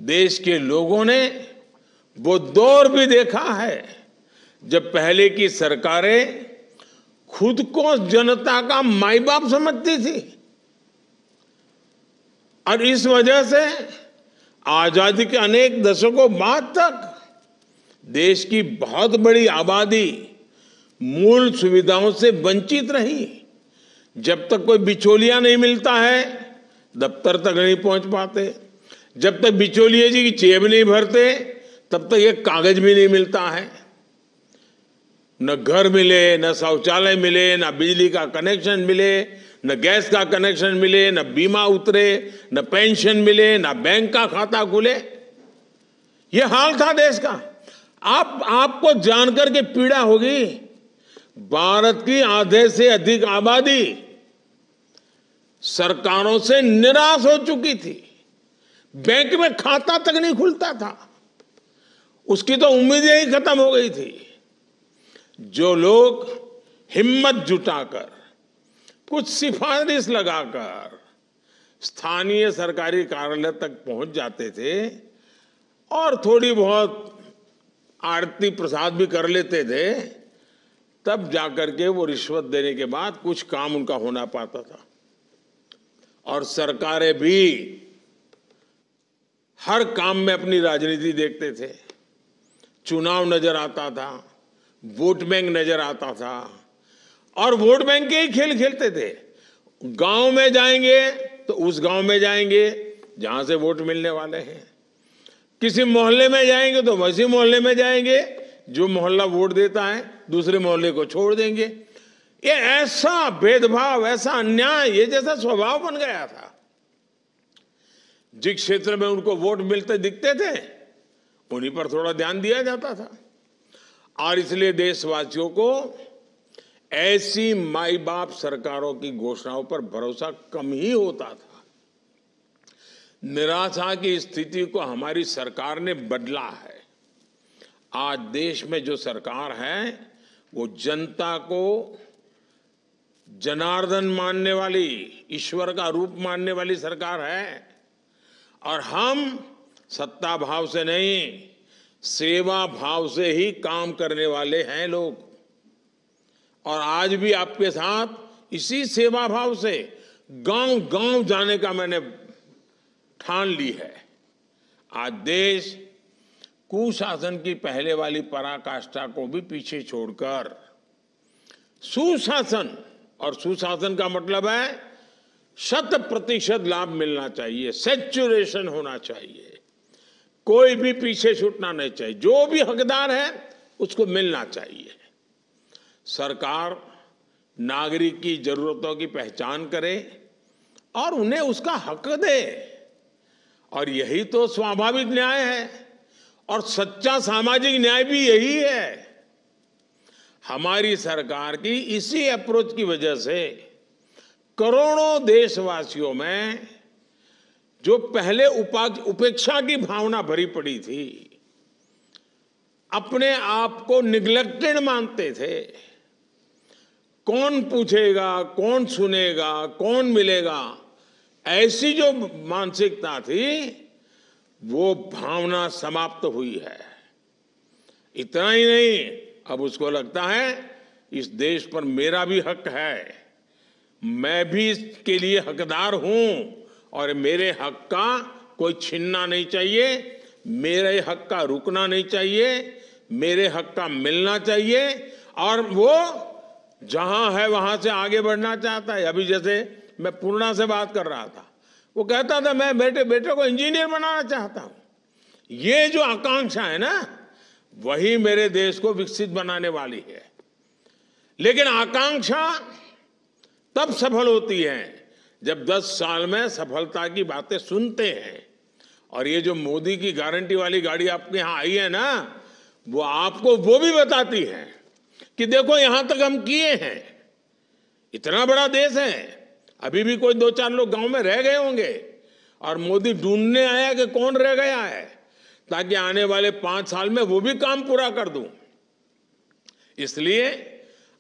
Speaker 15: देश के लोगों ने वो दौर भी देखा है जब पहले की सरकारें खुद को जनता का माई बाप समझती थी, और इस वजह से आजादी के अनेक दशकों बाद तक देश की बहुत बड़ी आबादी मूल सुविधाओं से वंचित रही। जब तक कोई बिचौलिया नहीं मिलता है, दफ्तर तक नहीं पहुंच पाते। जब तक बिचौलिए जी की जेब नहीं भरते, तब तक ये कागज भी नहीं मिलता है। न घर मिले, न शौचालय मिले, न बिजली का कनेक्शन मिले, न गैस का कनेक्शन मिले, न बीमा उतरे, न पेंशन मिले, न बैंक का खाता खुले। ये हाल था देश का। आपको जानकर के पीड़ा होगी, भारत की आधे से अधिक आबादी सरकारों से निराश हो चुकी थी। बैंक में खाता तक नहीं खुलता था, उसकी तो उम्मीदें ही खत्म हो गई थी। जो लोग हिम्मत जुटाकर, कुछ सिफारिश लगाकर स्थानीय सरकारी कार्यालय तक पहुंच जाते थे और थोड़ी बहुत आरती प्रसाद भी कर लेते थे, तब जाकर के वो रिश्वत देने के बाद कुछ काम उनका होना पाता था। और सरकारें भी हर काम में अपनी राजनीति देखते थे। चुनाव नजर आता था, वोट बैंक नजर आता था, और वोट बैंक के ही खेल खेलते थे। गांव में जाएंगे तो उस गांव में जाएंगे जहां से वोट मिलने वाले हैं, किसी मोहल्ले में जाएंगे तो वैसे मोहल्ले में जाएंगे जो मोहल्ला वोट देता है, दूसरे मोहल्ले को छोड़ देंगे। ये ऐसा भेदभाव, ऐसा अन्याय, ये जैसा स्वभाव बन गया था। जिस क्षेत्र में उनको वोट मिलते दिखते थे, उन्हीं पर थोड़ा ध्यान दिया जाता था। और इसलिए देशवासियों को ऐसी माई बाप सरकारों की घोषणाओं पर भरोसा कम ही होता था। निराशा की स्थिति को हमारी सरकार ने बदला है। आज देश में जो सरकार है वो जनता को जनार्दन मानने वाली, ईश्वर का रूप मानने वाली सरकार है। और हम सत्ता भाव से नहीं, सेवा भाव से ही काम करने वाले हैं लोग। और आज भी आपके साथ इसी सेवा भाव से गांव गांव जाने का मैंने ठान ली है। आज देश कुशासन की पहले वाली पराकाष्ठा को भी पीछे छोड़कर सुशासन, और सुशासन का मतलब है 100% लाभ मिलना चाहिए, सैचुरेशन होना चाहिए, कोई भी पीछे छूटना नहीं चाहिए, जो भी हकदार है उसको मिलना चाहिए। सरकार नागरिक की जरूरतों की पहचान करे और उन्हें उसका हक दे, और यही तो स्वाभाविक न्याय है। और सच्चा सामाजिक न्याय भी यही है। हमारी सरकार की इसी अप्रोच की वजह से करोड़ों देशवासियों में जो पहले उपेक्षा की भावना भरी पड़ी थी, अपने आप को निग्लेक्टेड मानते थे, कौन पूछेगा, कौन सुनेगा, कौन मिलेगा, ऐसी जो मानसिकता थी वो भावना समाप्त हुई है। इतना ही नहीं, अब उसको लगता है इस देश पर मेरा भी हक है, मैं भी इसके लिए हकदार हूं, और मेरे हक का कोई छीनना नहीं चाहिए, मेरे हक का रुकना नहीं चाहिए, मेरे हक का मिलना चाहिए। और वो जहां है वहां से आगे बढ़ना चाहता है। अभी जैसे मैं पूर्णा से बात कर रहा था, वो कहता था मैं बेटे को इंजीनियर बनाना चाहता हूं। ये जो आकांक्षा है ना, वही मेरे देश को विकसित बनाने वाली है। लेकिन आकांक्षा तब सफल होती है जब 10 साल में सफलता की बातें सुनते हैं। और ये जो मोदी की गारंटी वाली गाड़ी आपके यहाँ आई है ना, वो आपको वो भी बताती है कि देखो यहां तक हम किए हैं। इतना बड़ा देश है, अभी भी कोई 2-4 लोग गांव में रह गए होंगे और मोदी ढूंढने आया कि कौन रह गया है, ताकि आने वाले 5 साल में वो भी काम पूरा कर दूं। इसलिए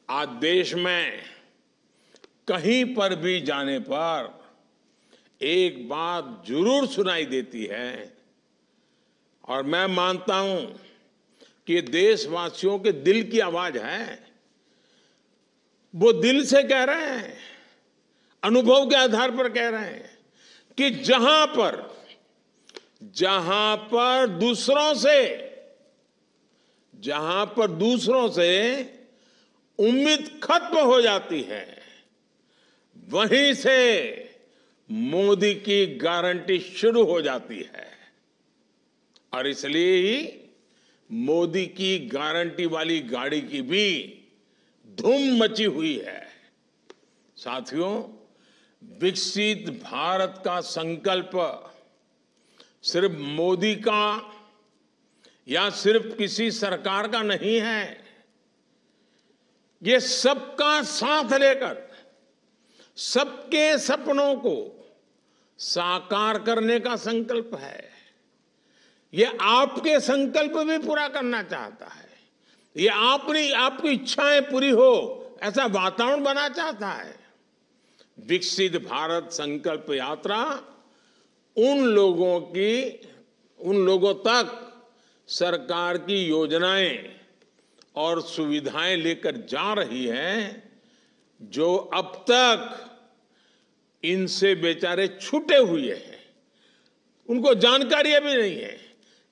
Speaker 15: आज देश में कहीं पर भी जाने पर एक बात जरूर सुनाई देती है, और मैं मानता हूं कि देशवासियों के दिल की आवाज है। वो दिल से कह रहे हैं, अनुभव के आधार पर कह रहे हैं कि जहां पर दूसरों से उम्मीद खत्म हो जाती है, वहीं से मोदी की गारंटी शुरू हो जाती है। और इसलिए ही मोदी की गारंटी वाली गाड़ी की भी धूम मची हुई है। साथियों, विकसित भारत का संकल्प सिर्फ मोदी का या सिर्फ किसी सरकार का नहीं है। ये सबका साथ लेकर सबके सपनों को साकार करने का संकल्प है। ये आपके संकल्प भी पूरा करना चाहता है। ये आपकी इच्छाएं पूरी हो ऐसा वातावरण बना चाहता है। विकसित भारत संकल्प यात्रा उन लोगों तक सरकार की योजनाएं और सुविधाएं लेकर जा रही है जो अब तक इनसे बेचारे छूटे हुए हैं। उनको जानकारी भी नहीं है।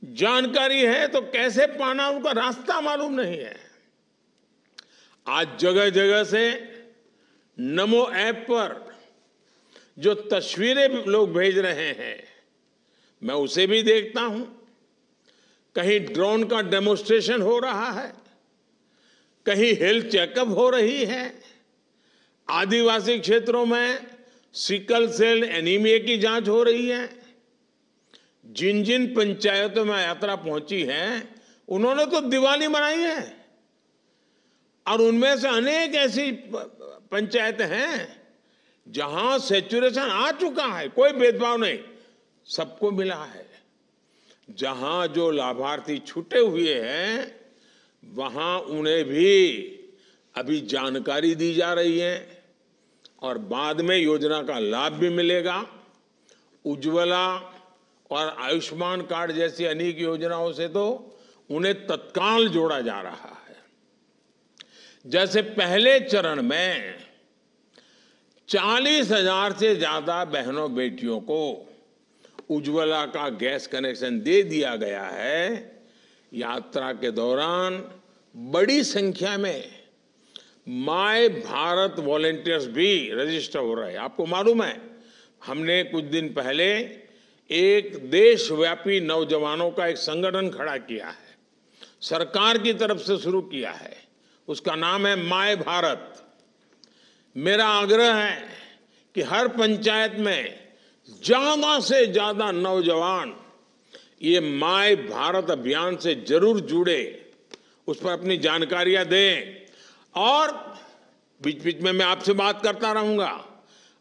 Speaker 15: जानकारी है तो कैसे पाना, उनका रास्ता मालूम नहीं है। आज जगह जगह से नमो ऐप पर जो तस्वीरें लोग भेज रहे हैं, मैं उसे भी देखता हूं। कहीं ड्रोन का डेमोन्स्ट्रेशन हो रहा है, कहीं हेल्थ चेकअप हो रही है। आदिवासी क्षेत्रों में सिकल सेल एनीमिया की जांच हो रही है। जिन जिन पंचायतों में यात्रा पहुंची है, उन्होंने तो दिवाली मनाई है, और उनमें से अनेक ऐसी पंचायतें हैं जहां सैचुरेशन आ चुका है। कोई भेदभाव नहीं, सबको मिला है। जहां जो लाभार्थी छूटे हुए हैं, वहां उन्हें भी अभी जानकारी दी जा रही है और बाद में योजना का लाभ भी मिलेगा। उज्ज्वला और आयुष्मान कार्ड जैसी अनेक योजनाओं से तो उन्हें तत्काल जोड़ा जा रहा है। जैसे पहले चरण में 40,000 से ज्यादा बहनों बेटियों को उज्ज्वला का गैस कनेक्शन दे दिया गया है। यात्रा के दौरान बड़ी संख्या में माय भारत वॉलंटियर्स भी रजिस्टर हो रहे हैं। आपको मालूम है, हमने कुछ दिन पहले एक देशव्यापी नौजवानों का एक संगठन खड़ा किया है, सरकार की तरफ से शुरू किया है। उसका नाम है माय भारत। मेरा आग्रह है कि हर पंचायत में ज्यादा से ज्यादा नौजवान ये माय भारत अभियान से जरूर जुड़े, उस पर अपनी जानकारियां दें, और बीच बीच में मैं आपसे बात करता रहूंगा।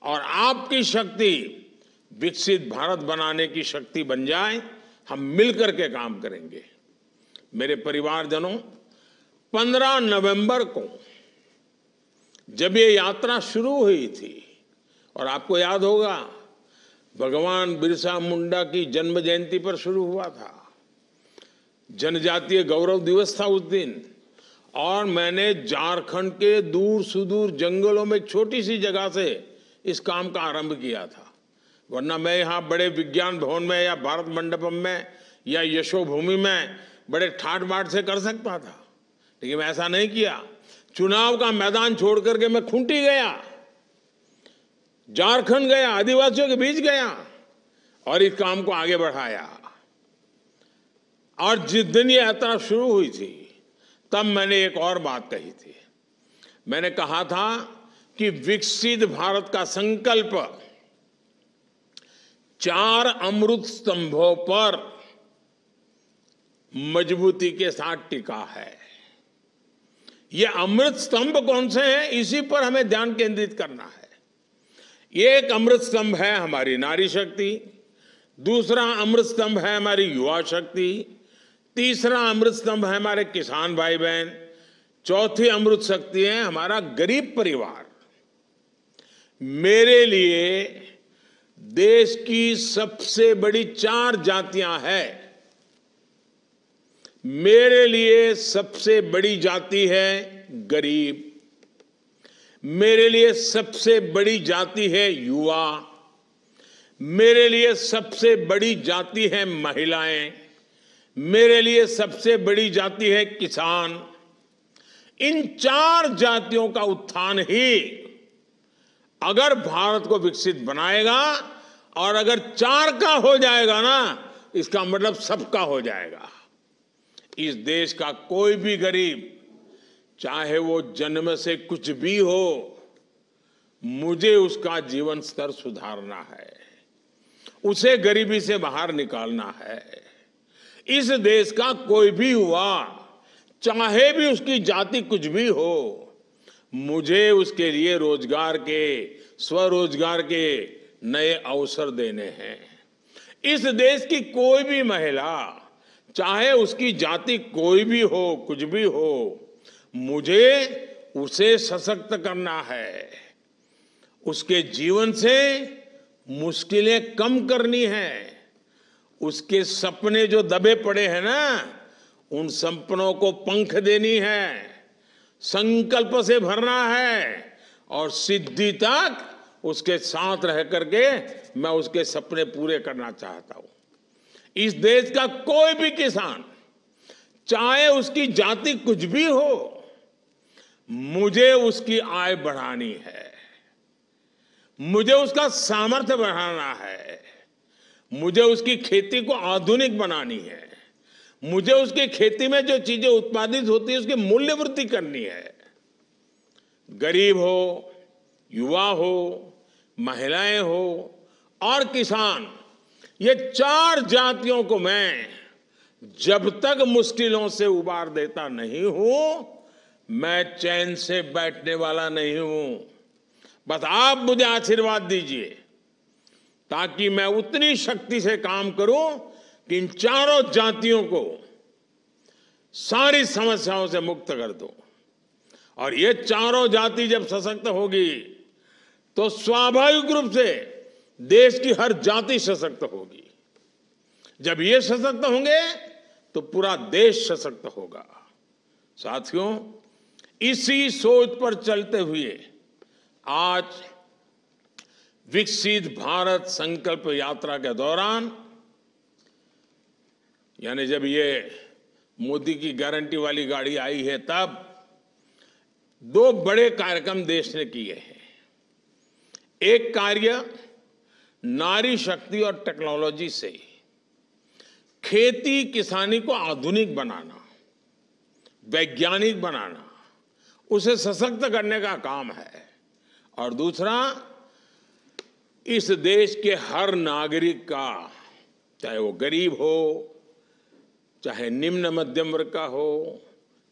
Speaker 15: और आपकी शक्ति विकसित भारत बनाने की शक्ति बन जाए, हम मिलकर के काम करेंगे। मेरे परिवारजनों, 15 नवंबर को जब ये यात्रा शुरू हुई थी, और आपको याद होगा भगवान बिरसा मुंडा की जन्म जयंती पर शुरू हुआ था, जनजातीय गौरव दिवस था उस दिन, और मैंने झारखंड के दूर सुदूर जंगलों में छोटी सी जगह से इस काम का आरंभ किया था। वरना मैं यहाँ बड़े विज्ञान भवन में या भारत मंडपम में या यशोभूमि में बड़े ठाट बाट से कर सकता था, लेकिन मैं ऐसा नहीं किया। चुनाव का मैदान छोड़ करके मैं खूंटी गया, झारखंड गया, आदिवासियों के बीच गया और इस काम को आगे बढ़ाया। और जिस दिन ये यात्रा शुरू हुई थी तब मैंने एक और बात कही थी। मैंने कहा था कि विकसित भारत का संकल्प 4 अमृत स्तंभों पर मजबूती के साथ टिका है। ये अमृत स्तंभ कौन से हैं, इसी पर हमें ध्यान केंद्रित करना है। एक अमृत स्तंभ है हमारी नारी शक्ति, दूसरा अमृत स्तंभ है हमारी युवा शक्ति, तीसरा अमृत स्तंभ है हमारे किसान भाई बहन, चौथी अमृत शक्ति है हमारा गरीब परिवार। मेरे लिए देश की सबसे बड़ी 4 जातियां हैं। मेरे लिए सबसे बड़ी जाति है गरीब, मेरे लिए सबसे बड़ी जाति है युवा, मेरे लिए सबसे बड़ी जाति है महिलाएं, मेरे लिए सबसे बड़ी जाति है किसान। इन 4 जातियों का उत्थान ही अगर भारत को विकसित बनाएगा, और अगर 4 का हो जाएगा ना, इसका मतलब सबका हो जाएगा। इस देश का कोई भी गरीब, चाहे वो जन्म से कुछ भी हो, मुझे उसका जीवन स्तर सुधारना है, उसे गरीबी से बाहर निकालना है। इस देश का कोई भी युवा, चाहे भी उसकी जाति कुछ भी हो, मुझे उसके लिए रोजगार के, स्वरोजगार के नए अवसर देने हैं। इस देश की कोई भी महिला, चाहे उसकी जाति कोई भी हो, कुछ भी हो, मुझे उसे सशक्त करना है, उसके जीवन से मुश्किलें कम करनी है, उसके सपने जो दबे पड़े हैं ना, उन सपनों को पंख देनी है, संकल्प से भरना है, और सिद्धि तक उसके साथ रह करके मैं उसके सपने पूरे करना चाहता हूं। इस देश का कोई भी किसान, चाहे उसकी जाति कुछ भी हो, मुझे उसकी आय बढ़ानी है, मुझे उसका सामर्थ्य बढ़ाना है, मुझे उसकी खेती को आधुनिक बनानी है, मुझे उसकी खेती में जो चीजें उत्पादित होती है उसकी मूल्य वृद्धि करनी है। गरीब हो, युवा हो, महिलाएं हो और किसान, ये 4 जातियों को मैं जब तक मुश्किलों से उबार देता नहीं हूं, मैं चैन से बैठने वाला नहीं हूं। बस आप मुझे आशीर्वाद दीजिए ताकि मैं उतनी शक्ति से काम करूं कि इन 4 जातियों को सारी समस्याओं से मुक्त कर दूं। और ये 4 जाति जब सशक्त होगी तो स्वाभाविक रूप से देश की हर जाति सशक्त होगी। जब ये सशक्त होंगे तो पूरा देश सशक्त होगा। साथियों, इसी सोच पर चलते हुए आज विकसित भारत संकल्प यात्रा के दौरान, यानी जब ये मोदी की गारंटी वाली गाड़ी आई है, तब 2 बड़े कार्यक्रम देश ने किए हैं। एक कार्य नारी शक्ति और टेक्नोलॉजी से खेती किसानी को आधुनिक बनाना, वैज्ञानिक बनाना, उसे सशक्त करने का काम है। और दूसरा, इस देश के हर नागरिक का, चाहे वो गरीब हो, चाहे निम्न मध्यम वर्ग का हो,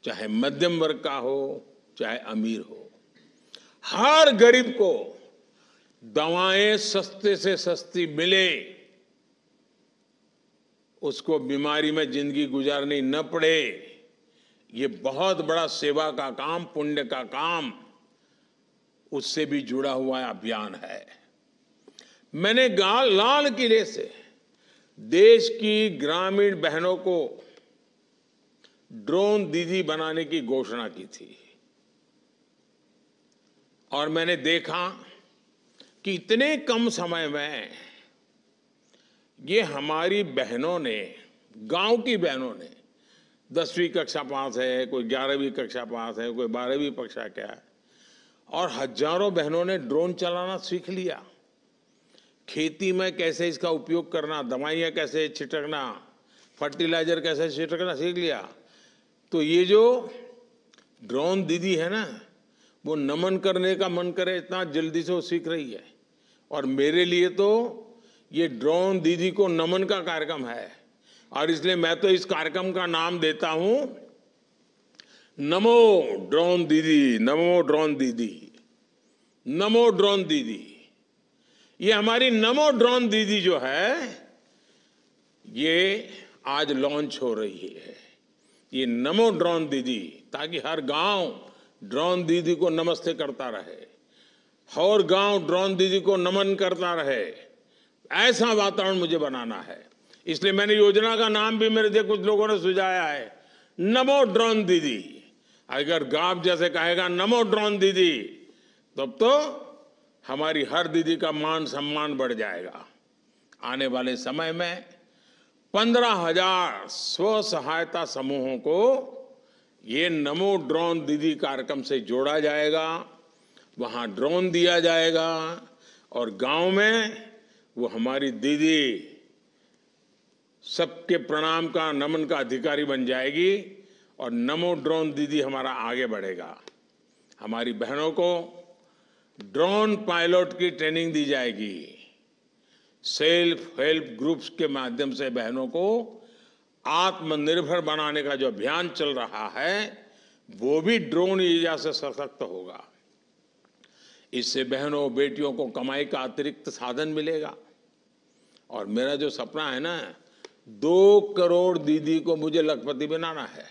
Speaker 15: चाहे मध्यम वर्ग का हो, चाहे अमीर हो, हर गरीब को दवाएं सस्ते से सस्ती मिले, उसको बीमारी में जिंदगी गुजारनी न पड़े। ये बहुत बड़ा सेवा का काम, पुण्य का काम, उससे भी जुड़ा हुआ अभियान है। मैंने लाल किले से देश की ग्रामीण बहनों को ड्रोन दीदी बनाने की घोषणा की थी, और मैंने देखा कि इतने कम समय में ये हमारी बहनों ने, गांव की बहनों ने, 10वीं कक्षा पास है, कोई 11वीं कक्षा पास है, कोई 12वीं कक्षा क्या है,
Speaker 6: और हजारों बहनों ने ड्रोन चलाना सीख लिया। खेती में कैसे इसका उपयोग करना, दवाइयाँ कैसे छिड़कना, फर्टिलाइजर कैसे छिड़कना सीख लिया। तो ये जो ड्रोन दीदी है ना, वो नमन करने का मन करे इतना जल्दी से वो सीख रही है। और मेरे लिए तो ये ड्रोन दीदी को नमन का कार्यक्रम है, और इसलिए मैं तो इस कार्यक्रम का नाम देता हूं नमो ड्रोन दीदी, नमो ड्रोन दीदी, नमो ड्रोन दीदी। ये हमारी नमो ड्रोन दीदी जो है ये आज लॉन्च हो रही है, ये नमो ड्रोन दीदी, ताकि हर गांव ड्रोन दीदी को नमस्ते करता रहे, हर गांव ड्रोन दीदी को नमन करता रहे। ऐसा वातावरण मुझे बनाना है। इसलिए मैंने योजना का नाम भी मेरे से कुछ लोगों ने सुझाया है, नमो ड्रोन दीदी। अगर गांव जैसे कहेगा नमो ड्रोन दीदी, तब तो हमारी हर दीदी का मान सम्मान बढ़ जाएगा। आने वाले समय में 15,000 स्व सहायता समूहों को ये नमो ड्रोन दीदी कार्यक्रम से जोड़ा जाएगा, वहाँ ड्रोन दिया जाएगा, और गांव में वो हमारी दीदी सबके प्रणाम का, नमन का अधिकारी बन जाएगी, और नमो ड्रोन दीदी हमारा आगे बढ़ेगा। हमारी बहनों को ड्रोन पायलट की ट्रेनिंग दी जाएगी। सेल्फ हेल्प ग्रुप्स के माध्यम से बहनों को आत्मनिर्भर बनाने का जो अभियान चल रहा है वो भी ड्रोन ऊर्जा से सशक्त होगा। इससे बहनों बेटियों को कमाई का अतिरिक्त साधन मिलेगा। और मेरा जो सपना है ना, 2 करोड़ दीदी को मुझे लखपति बनाना है।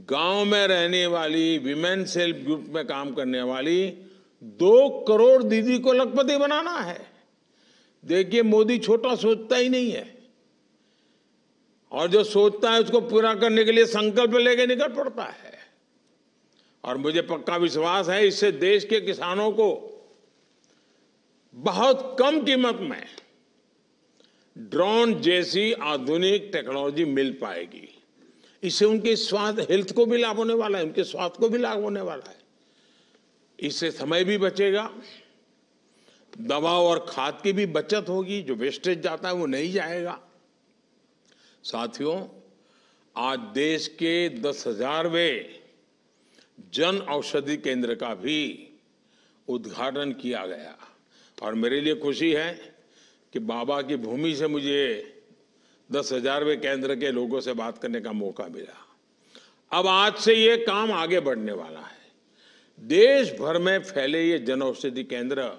Speaker 6: गांव में रहने वाली विमेन सेल्फ ग्रुप में काम करने वाली 2 करोड़ दीदी को लखपति बनाना है। देखिए, मोदी छोटा सोचता ही नहीं है, और जो सोचता है उसको पूरा करने के लिए संकल्प लेके निकल पड़ता है। और मुझे पक्का विश्वास है इससे देश के किसानों को बहुत कम कीमत में ड्रोन जैसी आधुनिक टेक्नोलॉजी मिल पाएगी। इससे उनके स्वास्थ्य, हेल्थ को भी लाभ होने वाला है, उनके स्वास्थ्य को भी लाभ होने वाला है। इससे समय भी बचेगा, दवा और खाद की भी बचत होगी, जो वेस्टेज जाता है वो नहीं जाएगा। साथियों, आज देश के 10,000वें जन औषधि केंद्र का भी उद्घाटन किया गया, और मेरे लिए खुशी है कि बाबा की भूमि से मुझे 10,000वें केंद्र के लोगों से बात करने का मौका मिला। अब आज से ये काम आगे बढ़ने वाला है। देश भर में फैले ये जन औषधि केंद्र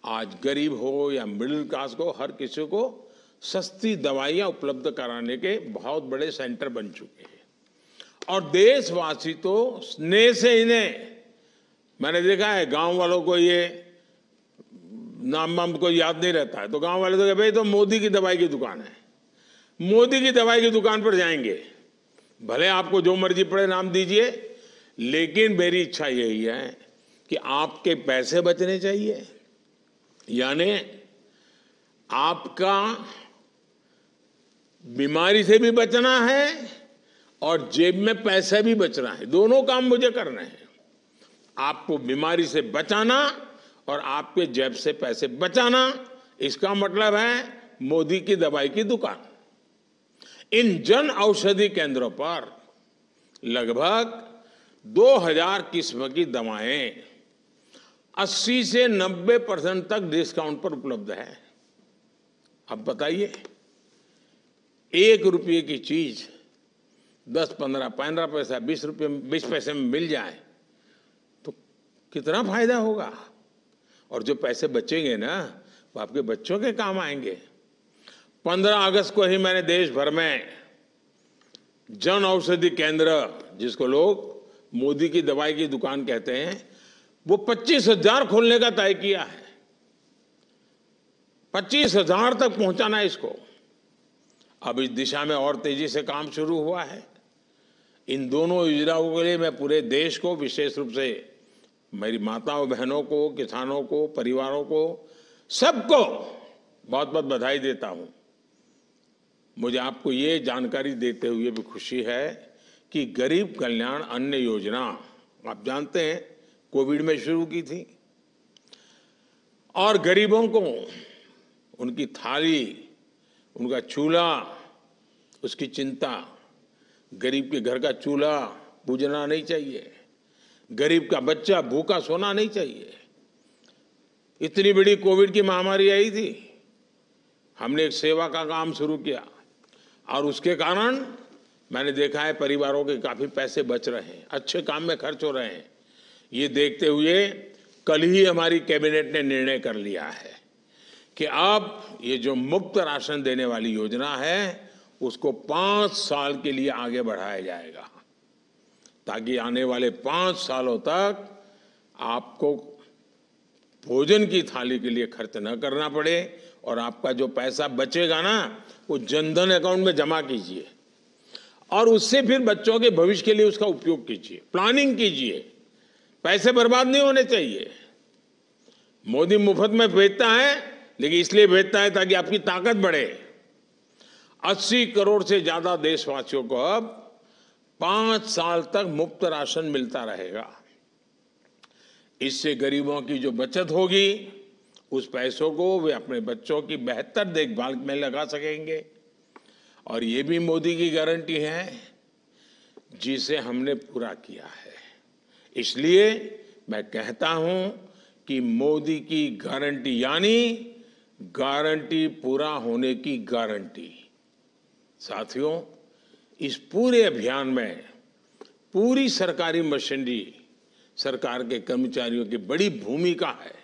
Speaker 6: आज गरीब हो या मिडिल क्लास को, हर किसी को सस्ती दवाइयाँ उपलब्ध कराने के बहुत बड़े सेंटर बन चुके हैं। और देशवासी तो स्नेह से इन्हें, मैंने देखा है गांव वालों को ये नाम वाम को याद नहीं रहता है, तो गांव वाले तो भाई तो मोदी की दवाई की दुकान है, मोदी की दवाई की दुकान पर जाएंगे, भले आपको जो मर्जी पड़े नाम दीजिए, लेकिन मेरी इच्छा यही है कि आपके पैसे बचने चाहिए, यानी आपका बीमारी से भी बचना है और जेब में पैसे भी बचना है। दोनों काम मुझे करने हैं, आपको बीमारी से बचाना और आपके जेब से पैसे बचाना। इसका मतलब है मोदी की दवाई की दुकान। इन जन औषधि केंद्रों पर लगभग 2000 किस्म की दवाएं 80 से 90% तक डिस्काउंट पर उपलब्ध है। अब बताइए, 1 रुपये की चीज 10, 15, 15 पैसा, 20 रुपये, 20 पैसे में मिल जाए तो कितना फायदा होगा। और जो पैसे बचेंगे ना, वो आपके बच्चों के काम आएंगे। 15 अगस्त को ही मैंने देश भर में जन औषधि केंद्र, जिसको लोग मोदी की दवाई की दुकान कहते हैं, वो 25,000 खोलने का तय किया है। 25,000 तक पहुंचाना है इसको। अब इस दिशा में और तेजी से काम शुरू हुआ है। इन दोनों योजनाओं के लिए मैं पूरे देश को, विशेष रूप से मेरी माताओं बहनों को, किसानों को, परिवारों को, सबको बहुत बहुत बधाई देता हूं। मुझे आपको ये जानकारी देते हुए भी खुशी है कि गरीब कल्याण अन्न योजना आप जानते हैं कोविड में शुरू की थी, और गरीबों को उनकी थाली, उनका चूल्हा, उसकी चिंता। गरीब के घर का चूल्हा बुझना नहीं चाहिए, गरीब का बच्चा भूखा सोना नहीं चाहिए। इतनी बड़ी कोविड की महामारी आई थी, हमने एक सेवा का काम शुरू किया और उसके कारण मैंने देखा है परिवारों के काफी पैसे बच रहे हैं, अच्छे काम में खर्च हो रहे हैं। ये देखते हुए कल ही हमारी कैबिनेट ने निर्णय कर लिया है कि अब ये जो मुफ्त राशन देने वाली योजना है उसको 5 साल के लिए आगे बढ़ाया जाएगा, ताकि आने वाले 5 सालों तक आपको भोजन की थाली के लिए खर्च न करना पड़े और आपका जो पैसा बचेगा ना वो जनधन अकाउंट में जमा कीजिए और उससे फिर बच्चों के भविष्य के लिए उसका उपयोग कीजिए, प्लानिंग कीजिए। पैसे बर्बाद नहीं होने चाहिए। मोदी मुफ्त में भेजता है, लेकिन इसलिए भेजता है ताकि आपकी ताकत बढ़े। 80 करोड़ से ज्यादा देशवासियों को अब 5 साल तक मुफ्त राशन मिलता रहेगा। इससे गरीबों की जो बचत होगी उस पैसों को वे अपने बच्चों की बेहतर देखभाल में लगा सकेंगे। और ये भी मोदी की गारंटी है जिसे हमने पूरा किया है। इसलिए मैं कहता हूं कि मोदी की गारंटी यानी गारंटी पूरा होने की गारंटी। साथियों, इस पूरे अभियान में पूरी सरकारी मशीनरी, सरकार के कर्मचारियों की बड़ी भूमिका है।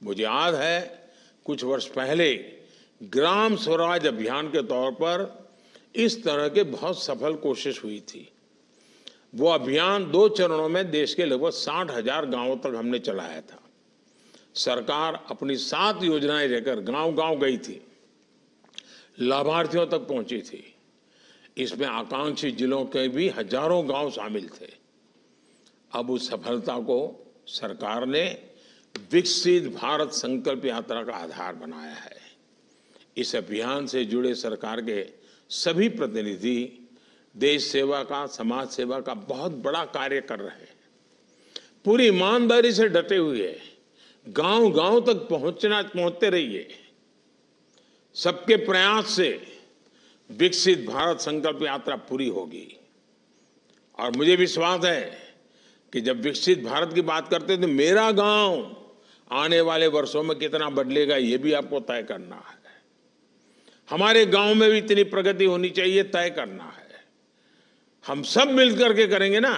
Speaker 6: मुझे याद है कुछ वर्ष पहले ग्राम स्वराज अभियान के तौर पर इस तरह के बहुत सफल कोशिश हुई थी। वो अभियान 2 चरणों में देश के लगभग 60,000 गांवों तक हमने चलाया था। सरकार अपनी 7 योजनाएं लेकर गांव-गांव गई थी, लाभार्थियों तक पहुंची थी। इसमें आकांक्षी जिलों के भी हजारों गांव शामिल थे। अब उस सफलता को सरकार ने विकसित भारत संकल्प यात्रा का आधार बनाया है। इस अभियान से जुड़े सरकार के सभी प्रतिनिधि देश सेवा का, समाज सेवा का बहुत बड़ा कार्य कर रहे हैं। पूरी ईमानदारी से डटे हुए गांव-गांव तक पहुंचते रहिए। सबके प्रयास से विकसित भारत संकल्प यात्रा पूरी होगी। और मुझे विश्वास है कि जब विकसित भारत की बात करते हैं तो मेरा गांव आने वाले वर्षों में कितना बदलेगा ये भी आपको तय करना है। हमारे गांव में भी इतनी प्रगति होनी चाहिए, तय करना है। हम सब मिलकर के करेंगे ना,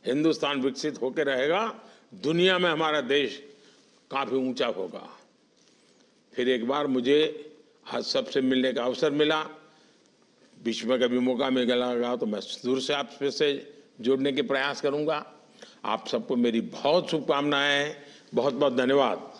Speaker 6: हिंदुस्तान विकसित होकर रहेगा, दुनिया में हमारा देश काफी ऊंचा होगा। फिर एक बार मुझे आज सबसे मिलने का अवसर मिला, बीच में कभी मौका मिलेगा तो मैं दूर से आपसे जुड़ने के प्रयास करूंगा। आप सबको मेरी बहुत शुभकामनाएं, बहुत बहुत धन्यवाद।